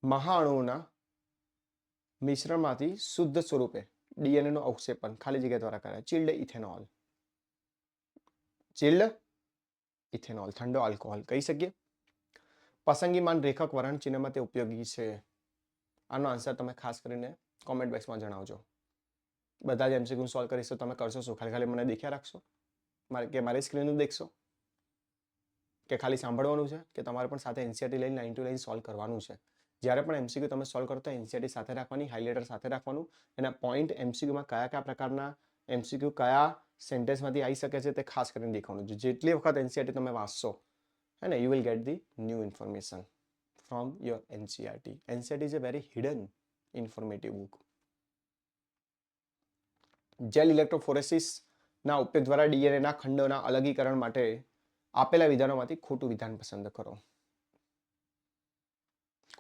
મહાઅણુઓના મિશ્રણમાંથી શુદ્ધ સ્વરૂપે ડીએનએ નું અવક્ષેપણ ખાલી જગ્યા દ્વારા કરાય. Chilled ethanol. ચિલ્ડ ઇથેનોલ, ઠંડો આલ્કોહોલ કહી શકીએ. પસંદગીમાન રેખક વરાણ ચિહ્નમાં તે ઉપયોગી છે. આનો આન્સર તમે ખાસ કરીને કોમેન્ટ બોક્સમાં જણાવજો. બધા જ એમસીક્યુ સોલ્વ કરીશું, તમે કરશો શું? ખાલી મને દેખ્યા રાખશો કે મારી સ્ક્રીન દેખશો કે ખાલી સાંભળવાનું છે કે તમારે પણ સાથે એનસીઆરટી લઈને લાઈન ટુ લાઈન સોલ્વ કરવાનું છે? જ્યારે પણ એમસીક્યુ તમે સોલ્વ કરો તો એનસીઆરટી સાથે રાખવાની, હાઇલાઇટર સાથે રાખવાનું. એના પોઈન્ટ એમસીક્યુમાં કયા કયા પ્રકારના એમસીક્યુ કયા સેન્ટેન્સમાંથી આવી શકે છે તે ખાસ કરીને દેખવાનું છે. જેટલી વખત એનસીઆરટી તમે વાંચશો, હે ને, you will get the new information from your NCERT. NCERT is a very hidden informative book. Gel electrophoresis ના ઉપયોગ દ્વારા ડીએનએ ના ખંડોના અલગીકરણ માટે આપેલા વિધાનોમાંથી ખોટું વિધાન પસંદ કરો.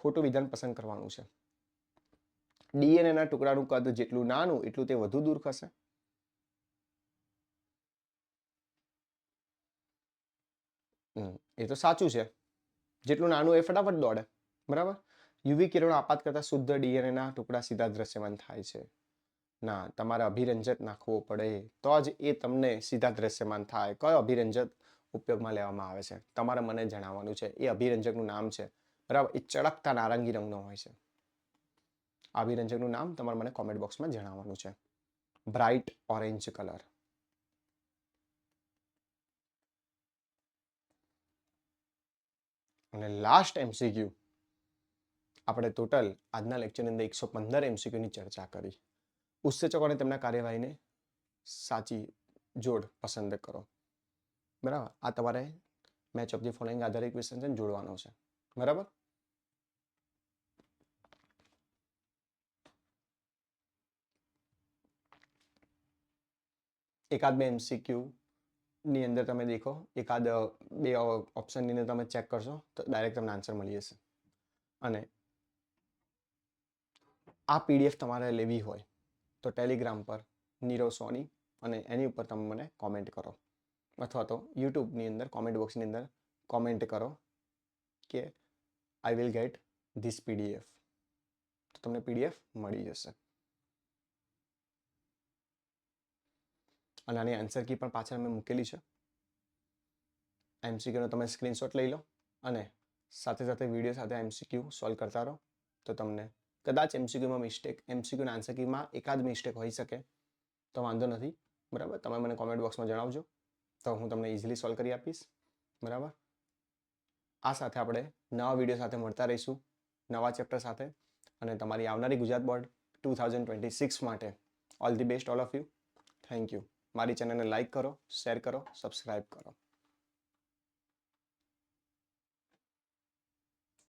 ખોટું વિધાન પસંદ કરવાનું છે. ડીએનએ ના ટુકડાનું કદ જેટલું નાનું એટલું તે વધુ દૂર ખસે. એ તો સાચું છે. જેટલું નાનું એ ફટાફટ દોડે. બરાબર. યુવી કિરણો આપાત કરતા શુદ્ધ ડીએનએના ટુકડા સીધા દ્રશ્યમાન થાય છે. ના, તમારે અભિરંજક નાખવો પડે તો જ એ તમને સીધા દ્રશ્યમાન થાય. કયો અભિરંજક ઉપયોગમાં લેવામાં આવે છે તમારે મને જણાવવાનું છે. એ અભિરંજકનું નામ છે. બરાબર. એ ચળકતા નારંગી રંગનો હોય છે. અભિરંજકનું નામ તમારે મને કોમેન્ટ બોક્સમાં જણાવવાનું છે. Bright orange colour. અને લાસ્ટ એમસીક્યુ, આપણે ટોટલ આજના લેક્ચરની અંદર 115 એમસીક્યુની ચર્ચા કરી. ઉત્સેચકોને તેમના કાર્યવાહીને સાચી જોડ પસંદ કરો. બરાબર. આ તમારે મેચ ઓફ ધી ફોલોઈંગ આધારિત ક્વેશ્ચન છે, જોડવાનો છે. બરાબર. એકાદ બે એમસીક્યુ ની અંદર તમે દેખો, એકાદ બે ઓપ્શનની અંદર તમે ચેક કરશો તો ડાયરેક્ટ તમને આન્સર મળી જશે. અને આ પીડીએફ તમારે લેવી હોય તો ટેલિગ્રામ પર નીરવ સોની અને એની ઉપર તમે મને કોમેન્ટ કરો, અથવા તો યુટ્યુબની અંદર કોમેન્ટ બોક્સની અંદર કોમેન્ટ કરો કે I will get this PDF, તો તમને પીડીએફ મળી જશે. અને આની આન્સર કી પણ પાછળ મેં મૂકેલી છે. એમસીક્યુનો તમે સ્ક્રીનશોટ લઈ લો અને સાથે સાથે વિડીયો સાથે એમસીક્યુ સોલ્વ કરતા રહો, તો તમને કદાચ એમસીક્યુમાં એમસીક્યુના આન્સર કીમાં એકાદ મિસ્ટેક હોઈ શકે તો વાંધો નથી. બરાબર. તમે મને કોમેન્ટ બોક્સમાં જણાવજો તો હું તમને ઇઝીલી સોલ્વ કરી આપીશ. બરાબર. આ સાથે આપણે નવા વિડીયો સાથે મળતા રહીશું, નવા ચેપ્ટર સાથે. અને તમારી આવનારી ગુજરાત બોર્ડ 2026 માટે all the best all of you. Thank you. મારી ચેનલને લાઈક કરો, શેર કરો, સબસ્ક્રાઈબ કરો.